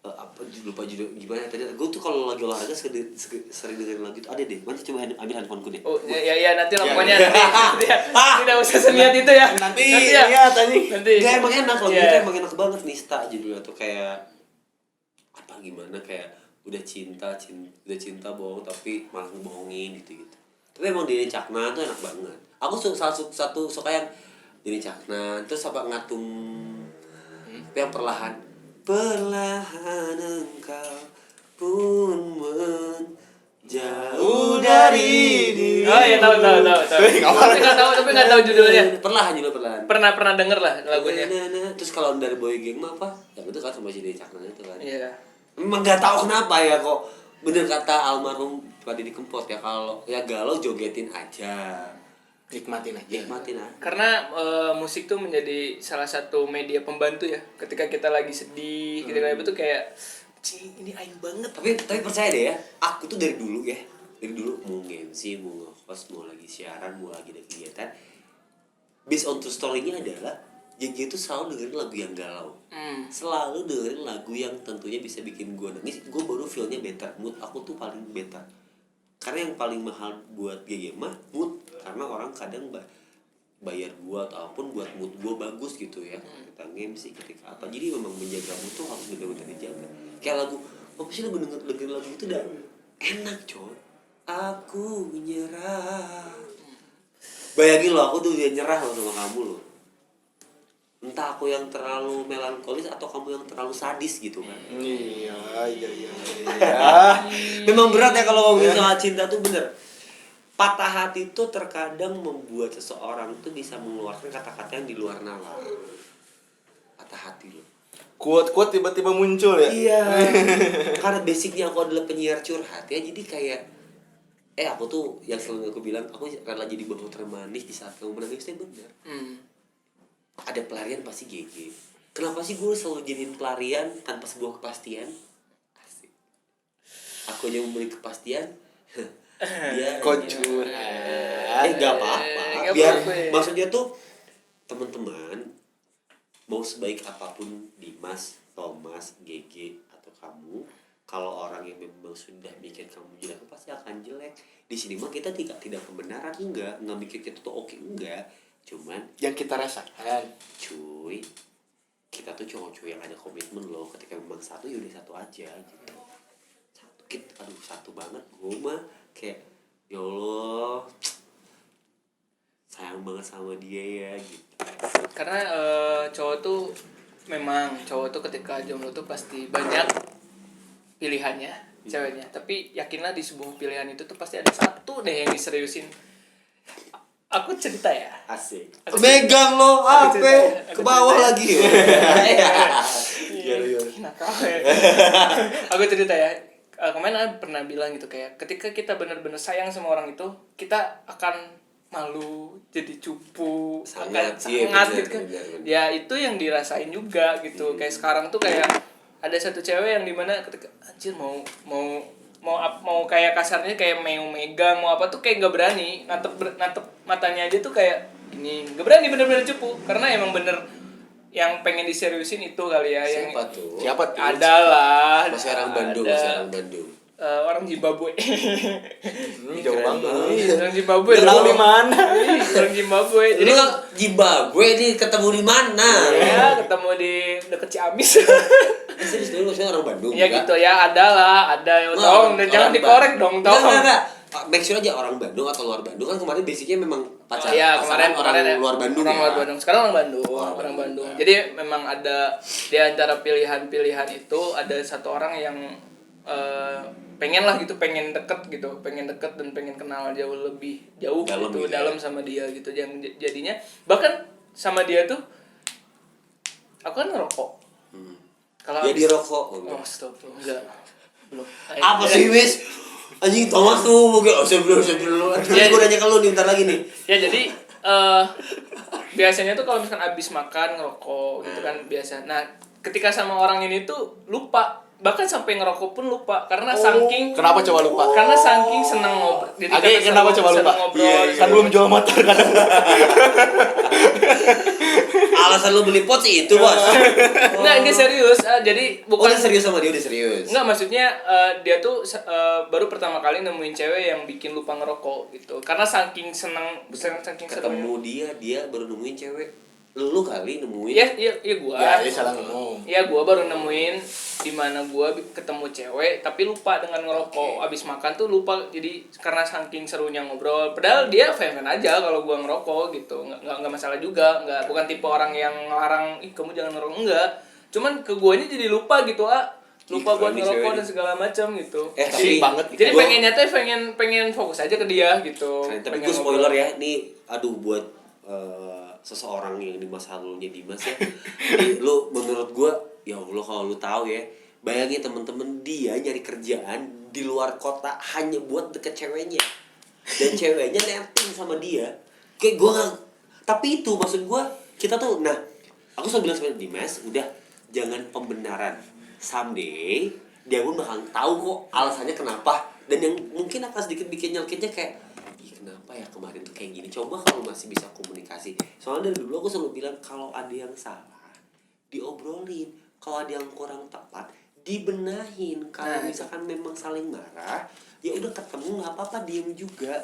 apa lupa judul gimana tadi. Gue tuh kalau lagi olahraga sering dengerin lagu itu. Ada deh. Mana coba ambil handphoneku deh. Oh, ya nanti lah pokoknya ya. nanti. Tidak usah seniat itu ya. Nanti ya. iya tadi. Nanti. Gak emang enak lagu Iya. itu emang enak banget Nista judulnya tuh kayak apa gimana kayak udah cinta bohong tapi malah ngebohongin gitu. Tapi emang Dini Caknan tuh enak banget. Aku salah satu suka yang Dini Caknan terus apa ngatum yang perlahan engkau pun menjauh dari diri. Oh ya tahu. Tapi nggak tahu judulnya. Perlahan. Pernah denger lah lagunya. Terus kalau dari boy gang mah apa? Yang itu kan sama si Dini Caknan itu kan. Iya. Memang nggak tahu kenapa ya kok bener kata almarhum Pak Didi Kempot ya, kalau ya galau jogetin aja, Nikmatin aja. Karena musik tuh menjadi salah satu media pembantu ya. Ketika kita lagi sedih, ketika itu tuh kayak cing ini aing banget. Tapi percaya deh ya, aku tuh dari dulu mau MC, mau nge-host, mau lagi siaran, mau lagi ada kegiatan, based on true story-nya adalah JJ itu selalu dengerin lagu yang galau, selalu dengerin lagu yang tentunya bisa bikin gue nangis. Gue baru feel-nya better, mood aku tuh paling better. Karena yang paling mahal buat GG mah mood, karena orang kadang bayar gue ataupun buat mood gue bagus gitu ya. Kita MC ketika apa, jadi memang menjaga mood tuh harus benar-benar dijaga. Kayak lagu apa sih, lagu dengerin lagu itu udah enak coy. Aku nyerah. Bayangin loh, aku tuh udah nyerah loh sama kamu loh. Entah aku yang terlalu melankolis atau kamu yang terlalu sadis gitu kan. Iya. Memang berat ya kalau ngomongin soal cinta tuh, bener. Patah hati itu terkadang membuat seseorang tuh bisa mengeluarkan kata-kata yang di luar nalar. Patah hati loh. Quote-quote tiba-tiba muncul ya. Iya. Karena basicnya aku adalah penyiar curhat ya, jadi kayak aku tuh yang selalu aku bilang, aku rela jadi bahu termanis di saat kamu menangis itu benar. Ada pelarian pasti GG. Kenapa sih gue selalu jadiin pelarian tanpa sebuah kepastian? Asik. Aku yang memberi kepastian. Dia Kok curhat? gak apa-apa. Biar maksudnya tuh teman-teman mau sebaik apapun Dimas, Thomas, GG atau kamu, kalau orang yang memang sudah bikin kamu jelek pasti akan jelek. Di sini mah kita tidak pembenaran, enggak bikin kita tuh oke, enggak. Cuman Yang kita rasakan, cuy, kita tuh cowok-cowok yang ada komitmen loh. Ketika memang satu ya udah satu aja gitu. Satu banget gue mah kayak ya Allah sayang banget sama dia ya gitu. Karena cowok tuh ketika jomblo tuh pasti banyak pilihannya ceweknya, tapi yakinlah di sebuah pilihan itu tuh pasti ada satu deh yang diseriusin. Aku cerita ya. Asik. Aku Megang lo aku cerita ya, ke bawah lagi. Nakal ya. Aku cerita ya. Kemarin aku pernah bilang gitu, kayak ketika kita benar-benar sayang sama orang itu, kita akan malu, jadi cupu, Sangat, akan iya, sangat benar, gitu kan. benar. Ya itu yang dirasain juga gitu. Kayak sekarang tuh kayak ada satu cewek yang dimana ketika anjir mau kayak kasarnya kayak mau megang mau apa tuh kayak nggak berani, natep matanya aja tuh kayak ini nggak berani, bener-bener cupu karena emang bener yang pengen diseriusin itu kali ya. Siapa yang tuh? siapa tuh? adalah Masih orang Bandung, orang Zimbabwe. Jauh banget. Orang Zimbabwe. Tahu di mana? Orang Zimbabwe. Jadi Jadi kalau Zimbabwe ini ketemu di mana? ya ketemu di deket Ciamis. Serius dulu maksudnya orang Bandung. Ya juga? gitu ya, ada ya, tolong jangan dikorek dong, tolong. Enggak. Make sure aja orang Bandung atau luar Bandung, kan kemarin basicnya memang pacaran. Iya, kemarin luar Bandung. orang ya? luar Bandung. Sekarang orang Bandung, Orang orang Bandung. Bandung. Jadi memang ada di antara pilihan-pilihan itu ada satu orang yang pengen lah gitu, pengen deket dan pengen kenal lebih jauh Dalam gitu, gitu ya. dalam sama dia gitu. Jadinya bahkan sama dia tuh aku kan ngerokok. Kalau Dia habis- dirokok. Oh, stop. Enggak. Belum. Apa sih, Wis? Anjing Thomas tuh mungkin sebelum Iya. gue nanya ke lu nih bentar lagi nih. Ya jadi biasanya tuh kalau misalkan abis makan ngerokok gitu kan biasa. Nah ketika sama orang ini tuh lupa, bahkan sampai ngerokok pun lupa karena saking. Kenapa coba lupa? Karena saking seneng ngobrol. Jadi Age, karena kenapa coba seneng lupa? ngobrol. Iya, kan belum jual motor kadang. Alasan lu beli pot sih itu, Bos. Enggak, ini serius. Jadi bukan Udah serius sama dia, udah serius. Enggak, maksudnya dia tuh baru pertama kali nemuin cewek yang bikin lupa ngerokok gitu. Karena saking saking Ketemu dia baru nemuin cewek. Lu kali nemuin. Iya gua. Ya, dia salah ngomong. Iya, gua baru nemuin di mana gua ketemu cewek tapi lupa dengan ngerokok. Abis makan tuh lupa, jadi karena saking serunya ngobrol. Padahal dia fan aja kalau gua ngerokok gitu. Nggak masalah juga. Bukan tipe orang yang ngelarang, "Ih, kamu jangan ngerokok." Enggak. Cuman ke guanya jadi lupa gitu, lupa buat Ih, ngerokok cewek dan segala macam gitu. Asik banget. Jadi Gua- pengennya tuh pengen fokus aja ke dia gitu. Tapi Pengen gue spoiler ngobrol. ya, nih aduh buat seseorang yang di masa lalunya Dimas ya. Nih, lu menurut gue, ya Allah kalau lu tahu ya, bayangin temen-temen dia nyari kerjaan di luar kota hanya buat deket ceweknya. Dan ceweknya netting sama dia. Kayak gue tapi itu maksud gue, kita tuh, nah aku selalu bilang sama Dimas, udah jangan pembenaran. Someday dia pun bakal tahu kok alasannya kenapa. Dan yang mungkin akan sedikit bikin nyelkitnya kayak, ih kenapa ya kemarin tuh kayak gini. Coba kalau masih bisa komunikasi. Soalnya dari dulu aku selalu bilang kalau ada yang salah diobrolin, kalau ada yang kurang tepat dibenahin. Kalau misalkan memang saling marah, ya udah ketemu nggak apa-apa, diem juga.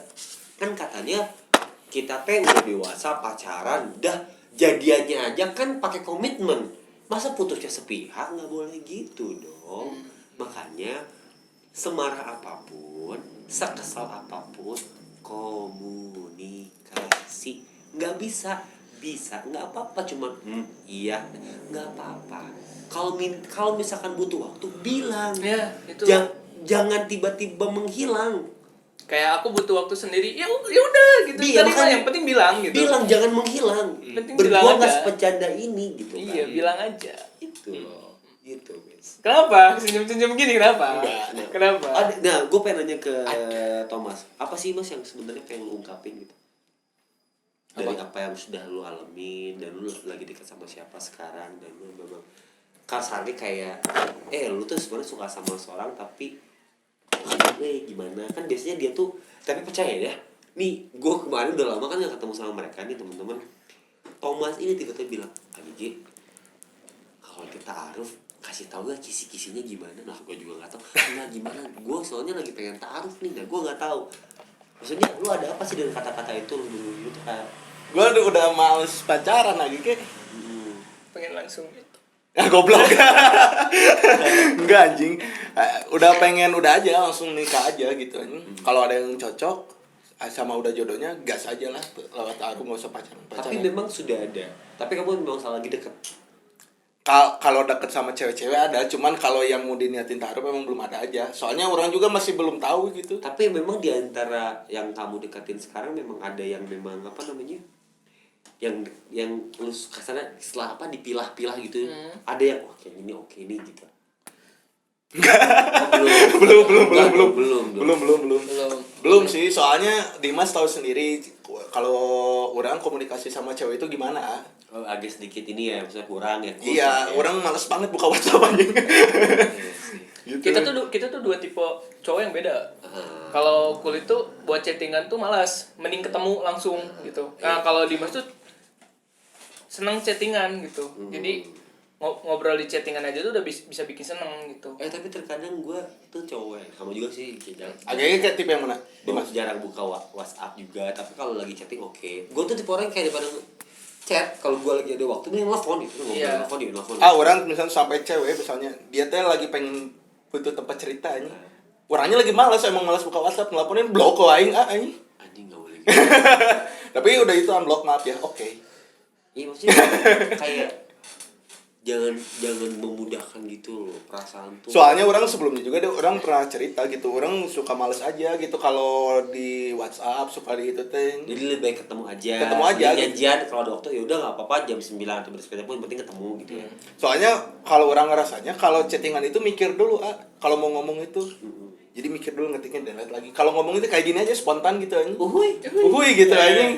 Kan katanya kita teh udah dewasa pacaran, udah jadiannya aja kan pakai komitmen. Masa putusnya sepihak, nggak boleh gitu dong. Makanya semarah apapun, sekesal apapun, komunikasi. Nggak bisa nggak apa-apa, cuma iya nggak apa-apa. Kalau misalkan butuh waktu bilang, Ya, itu. Jangan tiba-tiba menghilang. Kayak aku butuh waktu sendiri, ya udah gitu. Iya, Tadi mah makanya yang penting bilang gitu. Bilang, jangan menghilang. Penting bilang Berdua nggak aja. sepecanda ini gitu kan. Iya, bilang aja. Itu loh. gitu guys. Kenapa? Senyum-senyum gini kenapa? Nah, Kenapa? nah gue pengen nanya ke Thomas, apa sih Mas yang sebenarnya pengen lu ungkapin gitu dari apa yang sudah lu alamin dan lu lagi dekat sama siapa sekarang dan lu memang kasarnya kayak lu tuh sebenarnya suka sama seorang tapi gimana kan biasanya dia tuh tapi percaya ya nih gue kemarin udah lama kan gak ketemu sama mereka nih teman-teman. Thomas ini tiba-tiba bilang G kalau kita taruh kasih tahu ya kisi-kisinya gimana. Nah gue juga nggak tahu nah gimana gue soalnya lagi pengen taruh nih nah gue nggak tahu maksudnya lu ada apa sih dengan kata-kata itu lu tuh kayak Gue udah males pacaran lagi kayak Pengen langsung ya goblok. Enggak anjing. Udah pengen udah aja langsung nikah aja gitu anjing. Kalau ada yang cocok sama udah jodohnya gas aja lah lewat taruh nggak usah pacaran. tapi memang sudah ada tapi kamu memang salah lagi deket. Kalau deket sama cewek-cewek ada, cuman kalau yang mau diniatin taruh memang belum ada aja. Soalnya orang juga masih belum tahu gitu. Tapi memang diantara yang kamu deketin sekarang memang ada yang memang apa namanya yang lu kasarnya setelah apa dipilah-pilah gitu ada yang oke ini gitu. Belum sih, soalnya Dimas tahu sendiri kalau orang komunikasi sama cewek itu gimana. Agak sedikit ini ya, maksudnya kurang ya. Iya, orang males banget buka WhatsApp aja. Gitu. Kita tuh dua tipe cowok yang beda. Kalau kulit tuh buat chattingan tuh malas, mending ketemu langsung gitu. Nah, kalau Dimas tuh seneng chattingan gitu. Jadi ngobrol di chattingan aja tuh udah bisa bikin seneng gitu. Tapi terkadang gue tuh cowok ya, kamu juga sih Agaknya kayak tipe yang mana? Dimas jarang buka WhatsApp juga, tapi kalau lagi chatting oke. Gue tuh tipe orang yang kayak daripada chat, kalau gue lagi ada waktu nih nelfon gitu, nelfon. Orang misalnya sampai cewek misalnya dia teh lagi pengen butuh tempat ceritanya. Orangnya lagi malas, emang malas buka WhatsApp, ngelaporin blok kok aing aing. Anjing enggak boleh. Tapi udah itu unblock maaf ya. Oke. Iya maksudnya kayak jangan memudahkan gitu loh perasaan tuh. Soalnya orang sebelumnya juga orang pernah cerita gitu, orang suka males aja gitu kalau di WhatsApp suka di itu teh. Jadi lebih baik ketemu aja. Janjian kalau ada waktu ya udah nggak apa-apa jam 9 atau bersepeda pun penting ketemu gitu ya. Soalnya kalau orang ngerasanya kalau chattingan itu mikir dulu kalau mau ngomong itu. Jadi mikir dulu ngetiknya delete lagi. Kalau ngomong itu kayak gini aja spontan gitu aja. Uhuy gitu aja.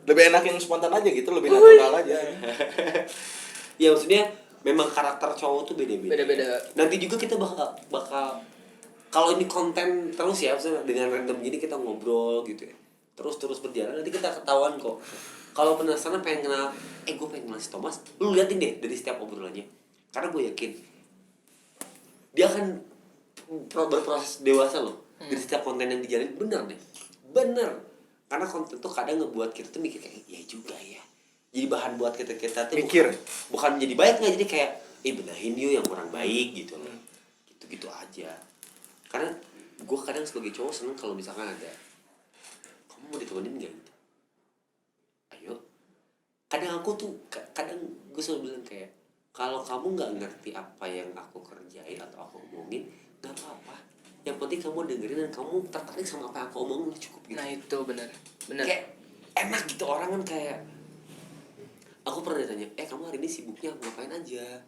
Lebih enak yang spontan aja gitu, lebih natural aja. Ya maksudnya memang karakter cowok tuh beda-beda. Nanti juga kita bakal kalau ini konten terus ya maksudnya dengan random gini kita ngobrol gitu ya. Terus berjalan nanti kita ketahuan kok. Kalau penasaran pengen kenal, gue pengen kenal si Thomas, lu liatin deh dari setiap obrolannya. Karena gue yakin dia akan berproses dewasa loh. Dari setiap konten yang dijalin bener. Karena konten tuh kadang ngebuat kita tuh mikir kayak ya juga ya. Jadi bahan buat kita tuh mikir bukan jadi baik nggak jadi kayak benahin yuk yang kurang baik gitu loh gitu aja. Karena gue kadang sebagai cowok seneng kalau misalkan ada kamu mau ditemenin nggak gitu, ayo. Kadang gue selalu bilang kayak kalau kamu nggak ngerti apa yang aku kerjain atau aku omongin nggak apa-apa, yang penting kamu dengerin dan kamu tertarik sama apa yang aku omongin cukup gitu. Nah itu benar kayak enak gitu orang kan kayak aku pernah ditanya, kamu hari ini sibuknya ngapain aja?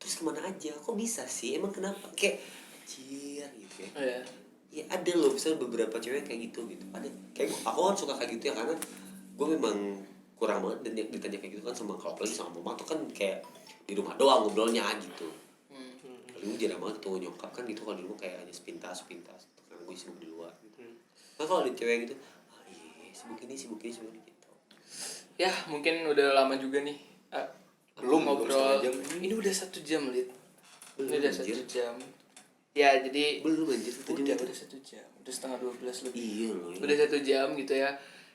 Terus kemana aja? Kok bisa sih? Emang kenapa? Kayak anjir gitu ya. Oh, iya. Ya ada loh, misalnya beberapa cewek kayak gitu. Ada kayak aku kan suka kayak gitu ya karena gue memang kurang banget dan ditanya kayak gitu kan sama kalau apalagi sama mama tuh kan kayak di rumah doang ngobrolnya gitu. Lalu jarang banget ketemu nyokap kan gitu, kalau di rumah kayak hanya sepintas karena gue sibuk di luar gitu. Nah kalau ada cewek gitu, sibuk ini gitu. Ya mungkin udah lama juga nih belum ngobrol. Jam. Ini udah 1 jam Lid. Ini udah 1 jam. Ya jadi belum anjir 1 jam. Udah 1 jam. Udah setengah 12 lebih. Iya loh. Udah 1 jam gitu ya.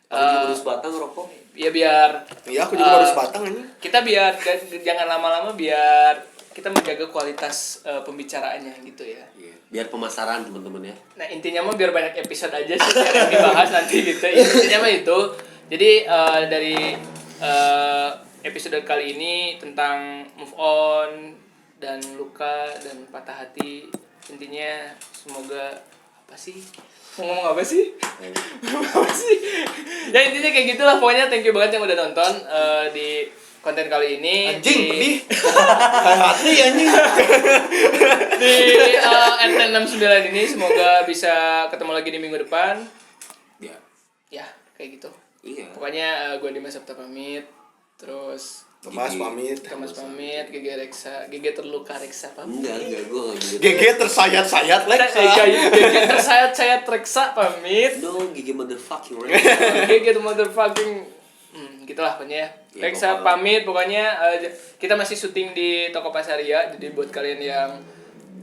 Aku juga harus batang rokok. Ya biar. Iya aku juga harus batang ini. Kita biar jangan lama-lama biar kita menjaga kualitas pembicaraannya gitu ya. Iya. Biar pemasaran teman-teman ya. Nah intinya mah biar banyak episode aja sih yang dibahas nanti gitu. Intinya mah itu. Jadi dari episode kali ini tentang move on dan luka dan patah hati, intinya semoga apa sih? Ngomong apa sih? Apa sih? Ya intinya kayak gitulah pokoknya. Thank you banget yang udah nonton di konten kali ini Anjing, pedih. Kayak hati anjing. di RT 69 ini semoga bisa ketemu lagi di minggu depan. Ya. Ya, kayak gitu. Iya. Pokoknya gue Dimas Sabta pamit. Terus Thomas pamit. Thomas pamit, GG terluka Reksa pamit. Enggak, gue gak gitu. GG tersayat-sayat Lexa. GG tersayat-sayat Reksa pamit. No, gigi motherfucking right. GG the motherfucking gitulah pokoknya ya. Ya, Reksa pokoknya. pamit pokoknya kita masih syuting di Toko Pasaria. Jadi buat kalian yang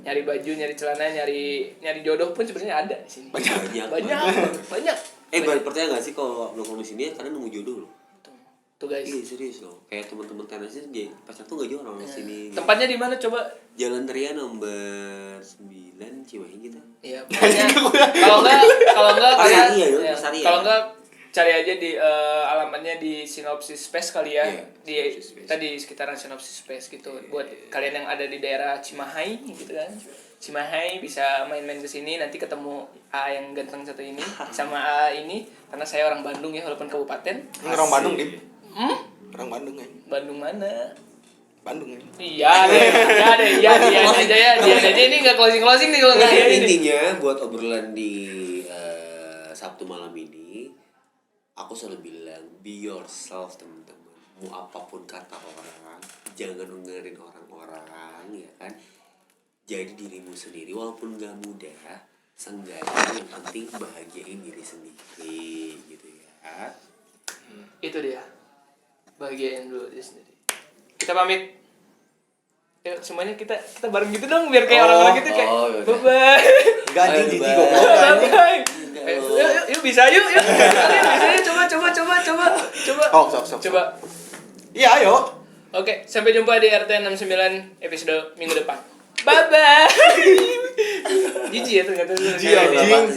nyari baju, nyari celana, nyari jodoh pun sebenarnya ada di sini. Banyak. Percaya gak sih kalau nongkrong di sini kadang nemu jodoh loh? Tuh guys. Iya serius loh. Kayak teman-teman tenisnya pacar tuh gak jorong di sini. Tempatnya di mana coba? Jalan Ria nomor 9 Cimahi gitu. Iya, pokoknya kalau enggak kalian Pasaria, ya, Pasaria. kalau enggak cari aja di alamatnya di Synopsis Space kali ya. Iya, Di Synopsis Space. tadi sekitaran Synopsis Space gitu. Buat kalian yang ada di daerah Cimahi gitu kan. Cimahi bisa main-main ke sini nanti ketemu A yang ganteng satu ini sama A ini karena saya orang Bandung ya walaupun kabupaten. Orang Bandung, Dim. Hmm? Orang Bandung kan. Bandung mana? Bandung kan. Iya deh, dia aja ini nggak closing nih kalau nggak ya ini. Intinya buat obrolan di Sabtu malam ini, aku selalu bilang be yourself teman-teman. Mau apapun kata orang, jangan dengerin orang-orang ya kan. Jadi dirimu sendiri walaupun gak mudah, seenggaknya yang penting bahagiain diri sendiri gitu ya. Itu dia. Bahagiain dulu diri sendiri. Kita pamit. Yuk semuanya kita bareng gitu dong biar kayak orang-orang gitu kayak oh, yaudah. bye. Enggak anjing Ayo, jijik bye. goblok anjing. Bye. Enggak, Yuk bisa yuk. Kalian bisa yuk coba. Sok. Coba. Iya, ayo. Oke, sampai jumpa di RT 69 episode minggu depan. Bye bye. Jijik ya ternyata. Jijik, anjing.